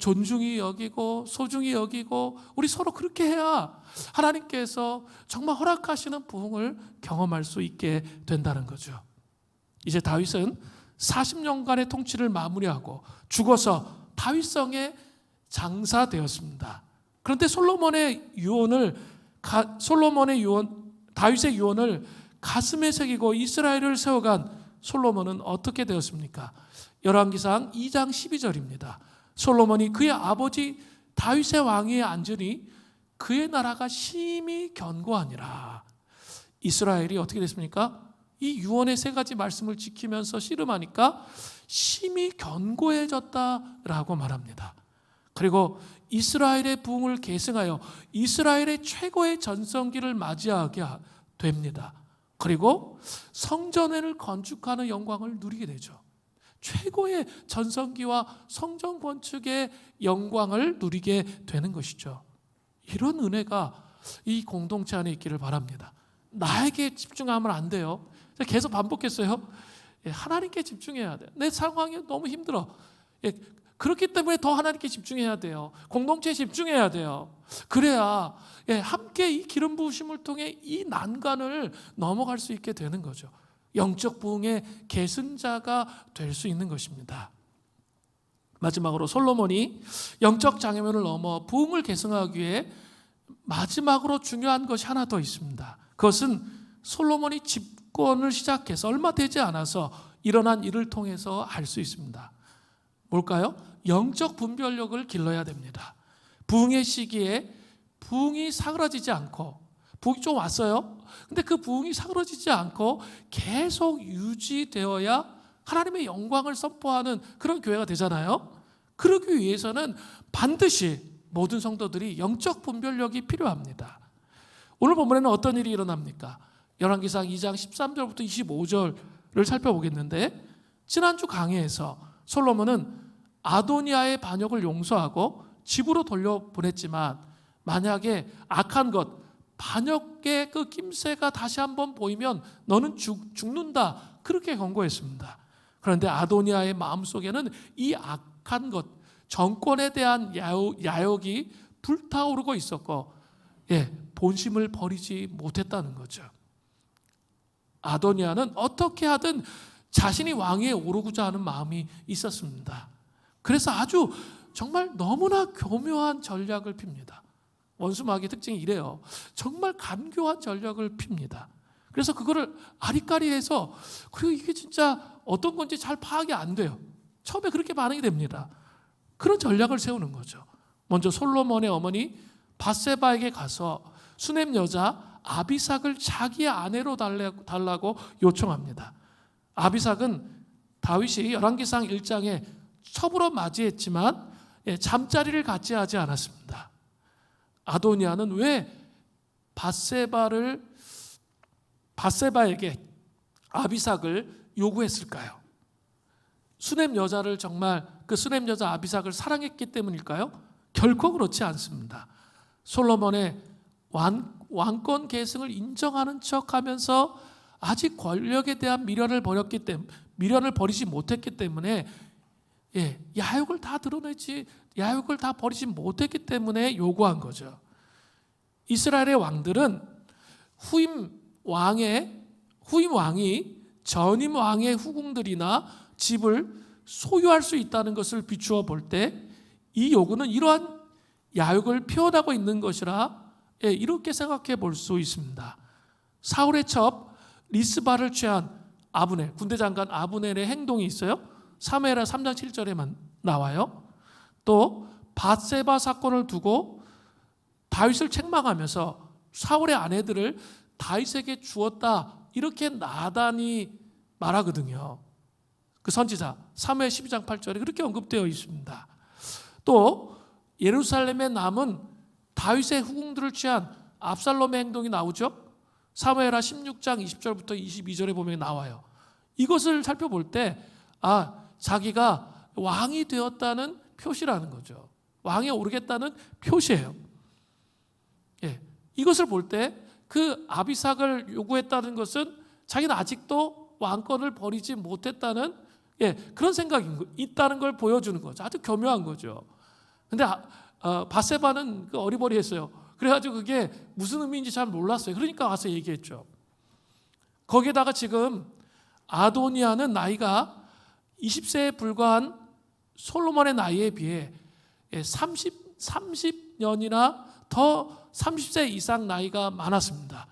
존중히 여기고 소중히 여기고 우리 서로 그렇게 해야 하나님께서 정말 허락하시는 부흥을 경험할 수 있게 된다는 거죠. 이제 다윗은 40년간의 통치를 마무리하고 죽어서 다윗성에 장사되었습니다. 그런데 다윗의 유언을 가슴에 새기고 이스라엘을 세워간 솔로몬은 어떻게 되었습니까? 열왕기상 2장 12절입니다. 솔로몬이 그의 아버지 다윗의 왕위에 앉으니 그의 나라가 심히 견고하니라. 이스라엘이 어떻게 됐습니까? 이 유언의 세 가지 말씀을 지키면서 씨름하니까 심히 견고해졌다라고 말합니다. 그리고 이스라엘의 부흥을 계승하여 이스라엘의 최고의 전성기를 맞이하게 됩니다. 그리고 성전을 건축하는 영광을 누리게 되죠. 최고의 전성기와 성전 건축의 영광을 누리게 되는 것이죠. 이런 은혜가 이 공동체 안에 있기를 바랍니다. 나에게 집중하면 안 돼요. 계속 반복했어요. 하나님께 집중해야 돼요. 내 상황이 너무 힘들어. 그렇기 때문에 더 하나님께 집중해야 돼요. 공동체에 집중해야 돼요. 그래야 함께 이 기름 부으심을 통해 이 난관을 넘어갈 수 있게 되는 거죠. 영적 부흥의 계승자가 될 수 있는 것입니다. 마지막으로 솔로몬이 영적 장애물을 넘어 부흥을 계승하기 위해 마지막으로 중요한 것이 하나 더 있습니다. 그것은 솔로몬이 집권을 시작해서 얼마 되지 않아서 일어난 일을 통해서 알 수 있습니다. 뭘까요? 영적 분별력을 길러야 됩니다. 부흥의 시기에 부흥이 사그라지지 않고, 부흥이 좀 왔어요. 근데 그 부흥이 사그라지지 않고 계속 유지되어야 하나님의 영광을 선포하는 그런 교회가 되잖아요. 그러기 위해서는 반드시 모든 성도들이 영적 분별력이 필요합니다. 오늘 본문에는 어떤 일이 일어납니까? 열왕기상 2장 13절부터 25절을 살펴보겠는데, 지난주 강해에서 솔로몬은 아도니아의 반역을 용서하고 집으로 돌려보냈지만 만약에 악한 것, 반역의 그 낌새가 다시 한번 보이면 너는 죽는다, 그렇게 경고했습니다. 그런데 아도니아의 마음속에는 이 악한 것, 정권에 대한 야욕이 불타오르고 있었고 본심을 버리지 못했다는 거죠. 아도니아는 어떻게 하든 자신이 왕위에 오르고자 하는 마음이 있었습니다. 그래서 아주 정말 너무나 교묘한 전략을 핍니다. 원수마귀의 특징이 이래요. 정말 간교한 전략을 핍니다. 그래서 그거를 아리까리해서, 그리고 이게 진짜 어떤 건지 잘 파악이 안 돼요. 처음에 그렇게 반응이 됩니다. 그런 전략을 세우는 거죠. 먼저 솔로몬의 어머니 밧세바에게 가서 수넴 여자 아비삭을 자기의 아내로 달라고 요청합니다. 아비삭은 다윗이 열왕기상 1장에 첩으로 맞이했지만 잠자리를 같이 하지 않았습니다. 아도니아는 왜 밧세바에게 아비삭을 요구했을까요? 수넴 여자를 정말 그 수넴 여자 아비삭을 사랑했기 때문일까요? 결코 그렇지 않습니다. 솔로몬의 왕권 계승을 인정하는 척하면서 아직 권력에 대한 미련을 버리지 못했기 때문에 야욕을 다 드러내지, 야욕을 다 버리지 못했기 때문에 요구한 거죠. 이스라엘의 왕들은 후임 왕이 전임 왕의 후궁들이나 집을 소유할 수 있다는 것을 비추어 볼 때 이 요구는 이러한 야욕을 표현하고 있는 것이라 이렇게 생각해 볼 수 있습니다. 사울의 첩 리스바를 취한 아브넬, 군대 장관 아브넬의 행동이 있어요. 사무엘하 3장 7절에만 나와요. 또 밧세바 사건을 두고 다윗을 책망하면서 사울의 아내들을 다윗에게 주었다, 이렇게 나단이 말하거든요. 그 선지자 사무엘 12장 8절에 그렇게 언급되어 있습니다. 또 예루살렘에 남은 다윗의 후궁들을 취한 압살롬의 행동이 나오죠. 사무엘하 16장 20절부터 22절에 보면 나와요. 이것을 살펴볼 때 자기가 왕이 되었다는 표시라는 거죠. 왕에 오르겠다는 표시예요. 이것을 볼 때 그 아비삭을 요구했다는 것은 자기는 아직도 왕권을 버리지 못했다는 그런 생각이 있다는 걸 보여주는 거죠. 아주 교묘한 거죠. 근데 밧세바는 어리버리했어요. 그래가지고 그게 무슨 의미인지 잘 몰랐어요. 그러니까 와서 얘기했죠. 거기에다가 지금 아도니아는 나이가 20세에 불과한 솔로몬의 나이에 비해 30년이나 더 30세 이상 나이가 많았습니다.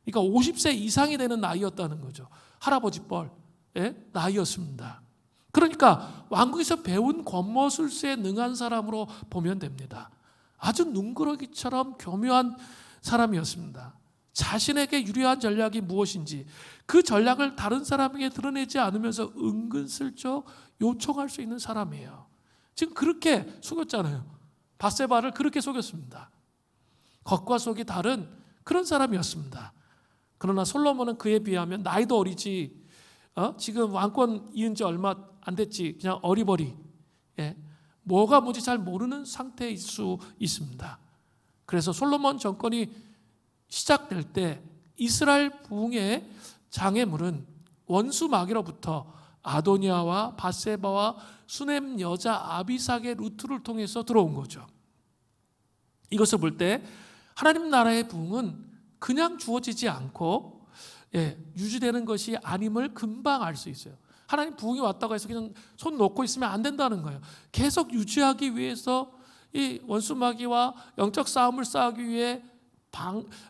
그러니까 50세 이상이 되는 나이였다는 거죠. 할아버지 뻘의 나이였습니다. 그러니까 왕국에서 배운 권모술수에 능한 사람으로 보면 됩니다. 아주 눈구러기처럼 교묘한 사람이었습니다. 자신에게 유리한 전략이 무엇인지 그 전략을 다른 사람에게 드러내지 않으면서 은근슬쩍 요청할 수 있는 사람이에요. 지금 그렇게 속였잖아요. 밧세바를 그렇게 속였습니다. 겉과 속이 다른 그런 사람이었습니다. 그러나 솔로몬은 그에 비하면 나이도 어리지, 지금 왕권 이은 지 얼마 안 됐지, 그냥 어리버리, 뭐가 뭔지 잘 모르는 상태일 수 있습니다. 그래서 솔로몬 정권이 시작될 때 이스라엘 부흥의 장애물은 원수 마귀로부터 아도니아와 밧세바와 수넴 여자 아비삭의 루트를 통해서 들어온 거죠. 이것을 볼 때 하나님 나라의 부흥은 그냥 주어지지 않고 유지되는 것이 아님을 금방 알 수 있어요. 하나님 부흥이 왔다고 해서 그냥 손 놓고 있으면 안 된다는 거예요. 계속 유지하기 위해서 이 원수 마귀와 영적 싸움을 싸우기 위해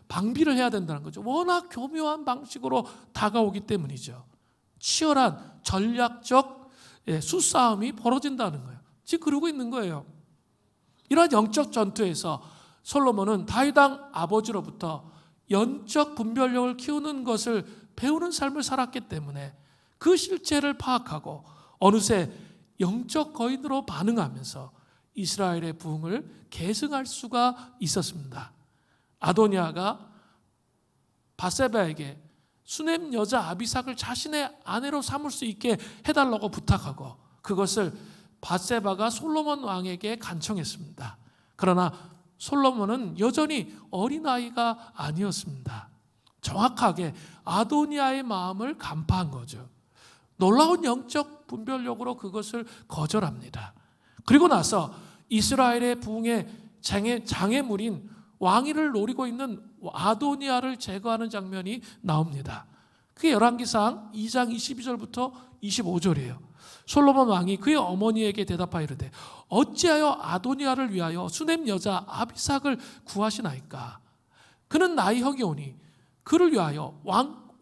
방비를 해야 된다는 거죠. 워낙 교묘한 방식으로 다가오기 때문이죠. 치열한 전략적 수싸움이 벌어진다는 거예요. 지금 그러고 있는 거예요. 이러한 영적 전투에서 솔로몬은 다윗 왕 아버지로부터 영적 분별력을 키우는 것을 배우는 삶을 살았기 때문에 그 실체를 파악하고 어느새 영적 거인으로 반응하면서 이스라엘의 부흥을 계승할 수가 있었습니다. 아도니아가 밧세바에게 수넴 여자 아비삭을 자신의 아내로 삼을 수 있게 해달라고 부탁하고 그것을 밧세바가 솔로몬 왕에게 간청했습니다. 그러나 솔로몬은 여전히 어린아이가 아니었습니다. 정확하게 아도니아의 마음을 간파한 거죠. 놀라운 영적 분별력으로 그것을 거절합니다. 그리고 나서 이스라엘의 부흥의 장애물인 왕위를 노리고 있는 아도니아를 제거하는 장면이 나옵니다. 그게 열왕기상 2장 22절부터 25절이에요. 솔로몬 왕이 그의 어머니에게 대답하여 이르되 어찌하여 아도니아를 위하여 수넴 여자 아비삭을 구하시나이까? 그는 나이 형이오니 그를 위하여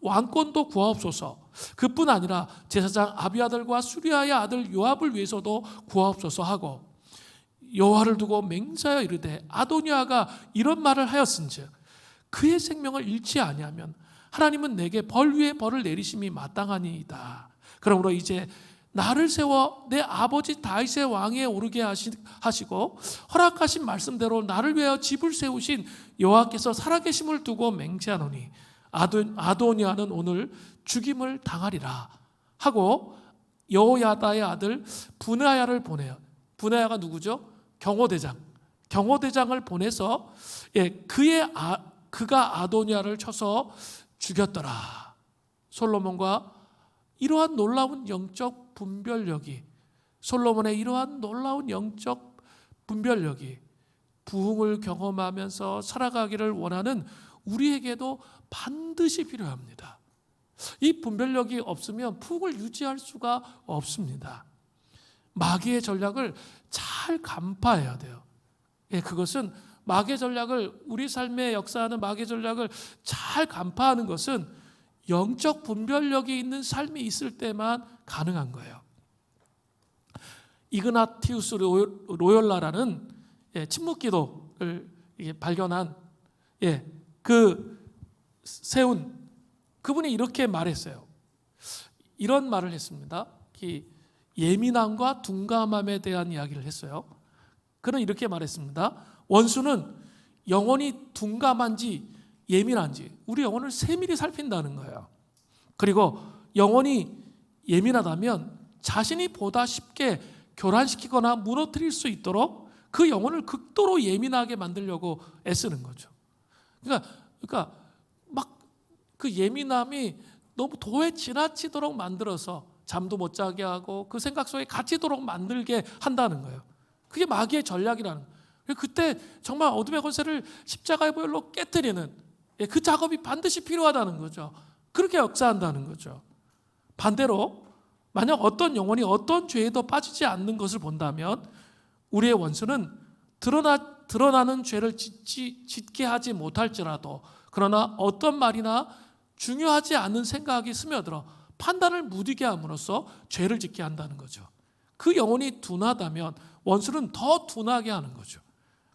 왕권도 구하옵소서. 그뿐 아니라 제사장 아비아들과 수리아의 아들 요압을 위해서도 구하옵소서 하고 여호와를 두고 맹세하여 이르되 아도니아가 이런 말을 하였은즉 그의 생명을 잃지 아니하면 하나님은 내게 벌 위에 벌을 내리심이 마땅하니이다. 그러므로 이제 나를 세워 내 아버지 다윗의 왕위에 오르게 하시고 허락하신 말씀대로 나를 위하여 집을 세우신 여호와께서 살아계심을 두고 맹세하노니 아도니아는 오늘 죽임을 당하리라 하고 여호야다의 아들 브나야를 보내요. 브나야가 누구죠? 경호대장을 보내서 그의 그가 아도니아를 쳐서 죽였더라. 솔로몬과 이러한 놀라운 영적 분별력이, 솔로몬의 이러한 놀라운 영적 분별력이 부흥을 경험하면서 살아가기를 원하는 우리에게도 반드시 필요합니다. 이 분별력이 없으면 부흥을 유지할 수가 없습니다. 마귀의 전략을 잘 간파해야 돼요. 그것은 마귀의 전략을, 우리 삶에 역사하는 마귀의 전략을 잘 간파하는 것은 영적 분별력이 있는 삶이 있을 때만 가능한 거예요. 이그나티우스 로욜라라는 침묵기도를 발견한 세운 그분이 이렇게 말했어요. 이런 말을 했습니다. 예민함과 둔감함에 대한 이야기를 했어요. 그는 이렇게 말했습니다. 원수는 영혼이 둔감한지 예민한지 우리 영혼을 세밀히 살핀다는 거예요. 그리고 영혼이 예민하다면 자신이 보다 쉽게 교란시키거나 무너뜨릴 수 있도록 그 영혼을 극도로 예민하게 만들려고 애쓰는 거죠. 그러니까 막 그 예민함이 너무 도에 지나치도록 만들어서 잠도 못 자게 하고 그 생각 속에 갇히도록 만들게 한다는 거예요. 그게 마귀의 전략이라는 거예요. 그때 정말 어둠의 권세를 십자가의 보혈로 깨뜨리는 그 작업이 반드시 필요하다는 거죠. 그렇게 역사한다는 거죠. 반대로 만약 어떤 영혼이 어떤 죄에도 빠지지 않는 것을 본다면 우리의 원수는 드러나는 죄를 짓게 하지 못할지라도 그러나 어떤 말이나 중요하지 않은 생각이 스며들어 판단을 무디게 함으로써 죄를 짓게 한다는 거죠. 그 영혼이 둔하다면 원수는 더 둔하게 하는 거죠.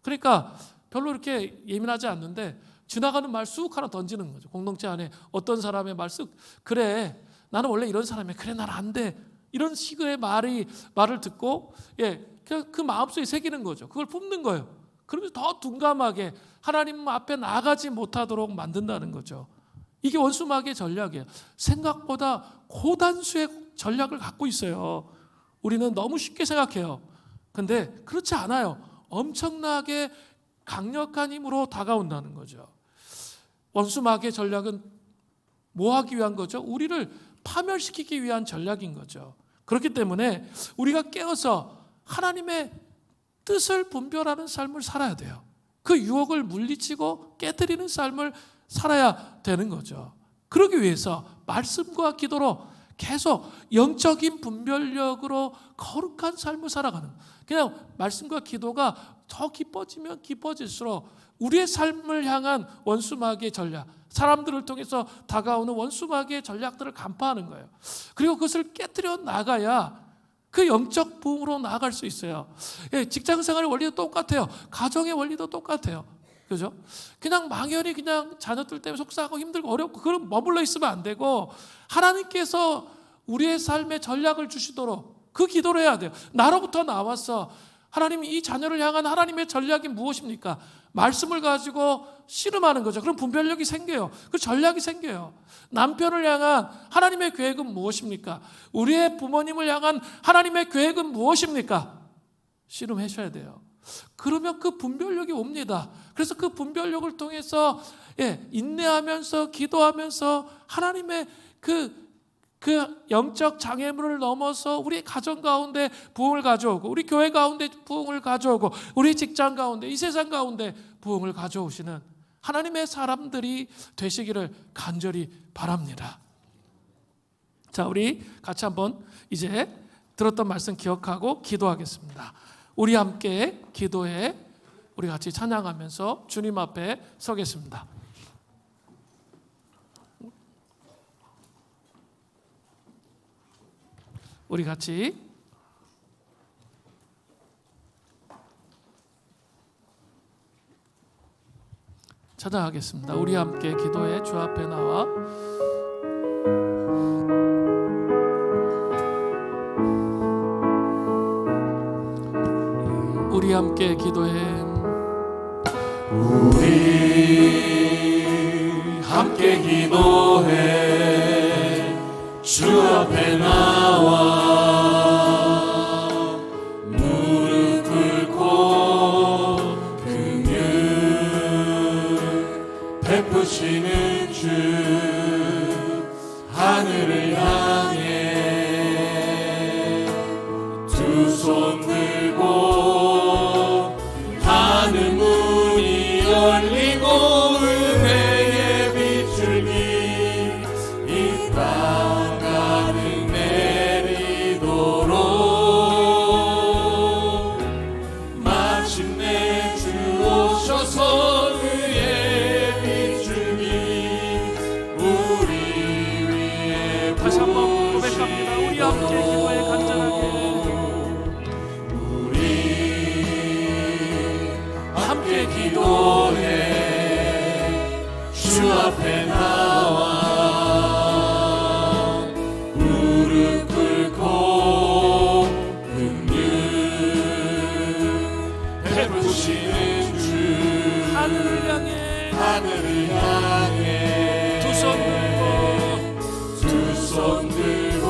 그러니까 별로 이렇게 예민하지 않는데 지나가는 말 쑥 하나 던지는 거죠. 공동체 안에 어떤 사람의 말 쑥, 그래 나는 원래 이런 사람이야, 그래 나는 안 돼, 이런 식의 말을 듣고 그 마음속에 새기는 거죠. 그걸 뿜는 거예요. 그러면서 더 둔감하게 하나님 앞에 나가지 못하도록 만든다는 거죠. 이게 원수 마귀의 전략이에요. 생각보다 고단수의 전략을 갖고 있어요. 우리는 너무 쉽게 생각해요. 근데 그렇지 않아요. 엄청나게 강력한 힘으로 다가온다는 거죠. 원수 마귀의 전략은 뭐 하기 위한 거죠? 우리를 파멸시키기 위한 전략인 거죠. 그렇기 때문에 우리가 깨어서 하나님의 뜻을 분별하는 삶을 살아야 돼요. 그 유혹을 물리치고 깨뜨리는 삶을 살아야 되는 거죠. 그러기 위해서 말씀과 기도로 계속 영적인 분별력으로 거룩한 삶을 살아가는, 그냥 말씀과 기도가 더 깊어지면 깊어질수록 우리의 삶을 향한 원수 마귀의 전략, 사람들을 통해서 다가오는 원수 마귀의 전략들을 간파하는 거예요. 그리고 그것을 깨뜨려 나가야 그 영적 부흥으로 나아갈 수 있어요. 직장 생활의 원리도 똑같아요. 가정의 원리도 똑같아요. 그죠? 그냥 막연히 그냥 자녀들 때문에 속상하고 힘들고 어렵고 그럼 머물러 있으면 안 되고 하나님께서 우리의 삶에 전략을 주시도록 그 기도를 해야 돼요. 나로부터 나와서 하나님, 이 자녀를 향한 하나님의 전략이 무엇입니까? 말씀을 가지고 씨름하는 거죠. 그럼 분별력이 생겨요. 그 전략이 생겨요. 남편을 향한 하나님의 계획은 무엇입니까? 우리의 부모님을 향한 하나님의 계획은 무엇입니까? 씨름하셔야 돼요. 그러면 그 분별력이 옵니다. 그래서 그 분별력을 통해서 인내하면서 기도하면서 하나님의 그 영적 장애물을 넘어서 우리 가정 가운데 부흥을 가져오고 우리 교회 가운데 부흥을 가져오고 우리 직장 가운데 이 세상 가운데 부흥을 가져오시는 하나님의 사람들이 되시기를 간절히 바랍니다. 자, 우리 같이 한번 이제 들었던 말씀 기억하고 기도하겠습니다. 우리 함께 기도해 우리 같이 찬양하면서 주님 앞에 서겠습니다. 우리 같이 찬양하겠습니다. 우리 함께 기도해 주 앞에 나와 우리 함께 기도해 우리 함께 기도해 주 앞에 나와 무릎 꿇고 긍휼 함께 기도해 주 앞에 나와 무릎 꿇고 긍휼 베푸시는 주 하늘을 향해 두 손 들고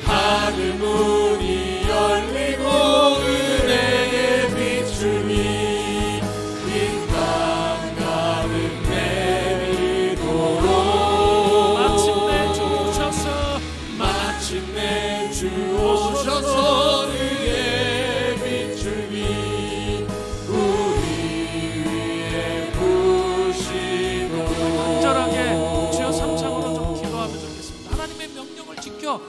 하늘 문이 열리고 은혜의 비춤이 이 땅 가득 내리도록 마침내 주 오셔서 은혜의 비춤이 우리 위에 부시도록 간절하게 주여 삼창으로 좀 기도하면 좋겠습니다. 하나님의 명령을 지켜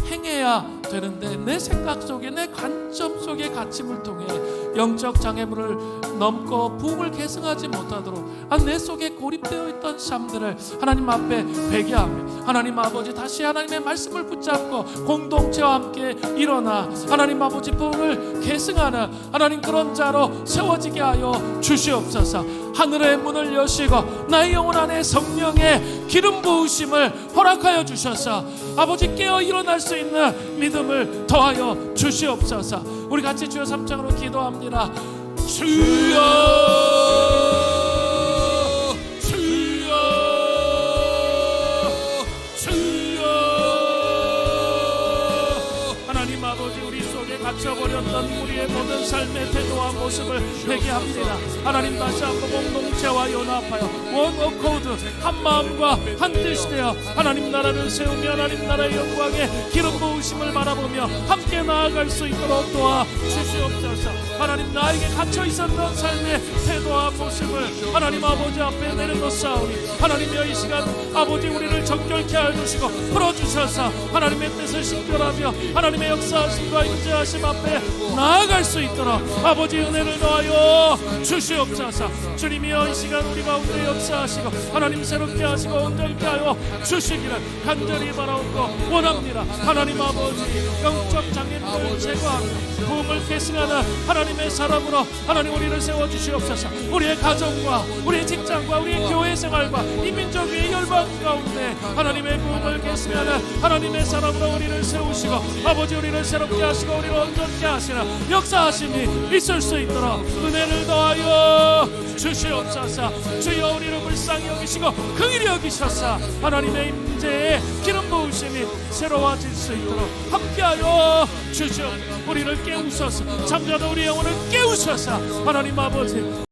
행해야 되는데 내 생각 속에 내 관점 속의 가침을 통해 영적 장애물을 넘고 부흥을 계승하지 못하도록 내 속에 고립되어 있던 삶들을 하나님 앞에 회개하며 하나님 아버지 다시 하나님의 말씀을 붙잡고 공동체와 함께 일어나 하나님 아버지 부흥을 계승하는 하나님 그런 자로 세워지게 하여 주시옵소서. 하늘의 문을 여시고 나의 영혼 안에 성령의 기름 부으심을 허락하여 주셔서 아버지 깨어 일어날 수 있는 믿음을 더하여 주시옵소서. 우리 같이 주여 삼창으로 기도합니다. 주여 주여 주여 하나님 아버지 우리 속에 갇혀버렸던 우리의 모든 삶의 태도와 모습을 회개합니다. 하나님 다시 한번 공동체와 연합하여 원 어코드 한 마음과 한 뜻이 되어 하나님 나라를 세우며 하나님 나라의 영광에 기름 부으심을 바라보며 함께 나아갈 수 있도록 도와 주시옵소서. 하나님 나에게 갇혀 있었던 삶의 태도와 모습을 하나님 아버지 앞에 내려놓사오니 하나님여 이 시간 아버지 우리를 정결케 해주시고 풀어주셔서 하나님의 뜻을 식별하며 하나님의 역사하심과 인자하심 앞에 나아갈 수 있도록 아버지 은혜를 더하여 주시옵소서. 주님이여 이 시간 우리 가운데 역사하시고 하나님 새롭게 하시고 온전케 하여 주시기를 간절히 바라옵고 원합니다. 하나님 아버지 영적 장애물을 제거하며 부흥을 계승하는 하나님의 사람으로 하나님 우리를 세워주시옵소서. 우리의 가정과 우리의 직장과 우리의 교회 생활과 이 민족의 열방 가운데 하나님의 부흥을 계승하는 하나님의 사람으로 우리를 세우시고 아버지 우리를 새롭게 하시고 우리를 온전케 하시는 역사하심이 있을 수 있도록 은혜를 더하여 주시옵소서. 주여 우리를 불쌍히 여기시고 긍휼히 여기셔서 하나님의 임재에 기름 부으심이 새로워질 수 있도록 함께하여 주시옵소서. 우리를 깨우셔서 잠자던 우리 영혼을 깨우셔서 하나님 아버지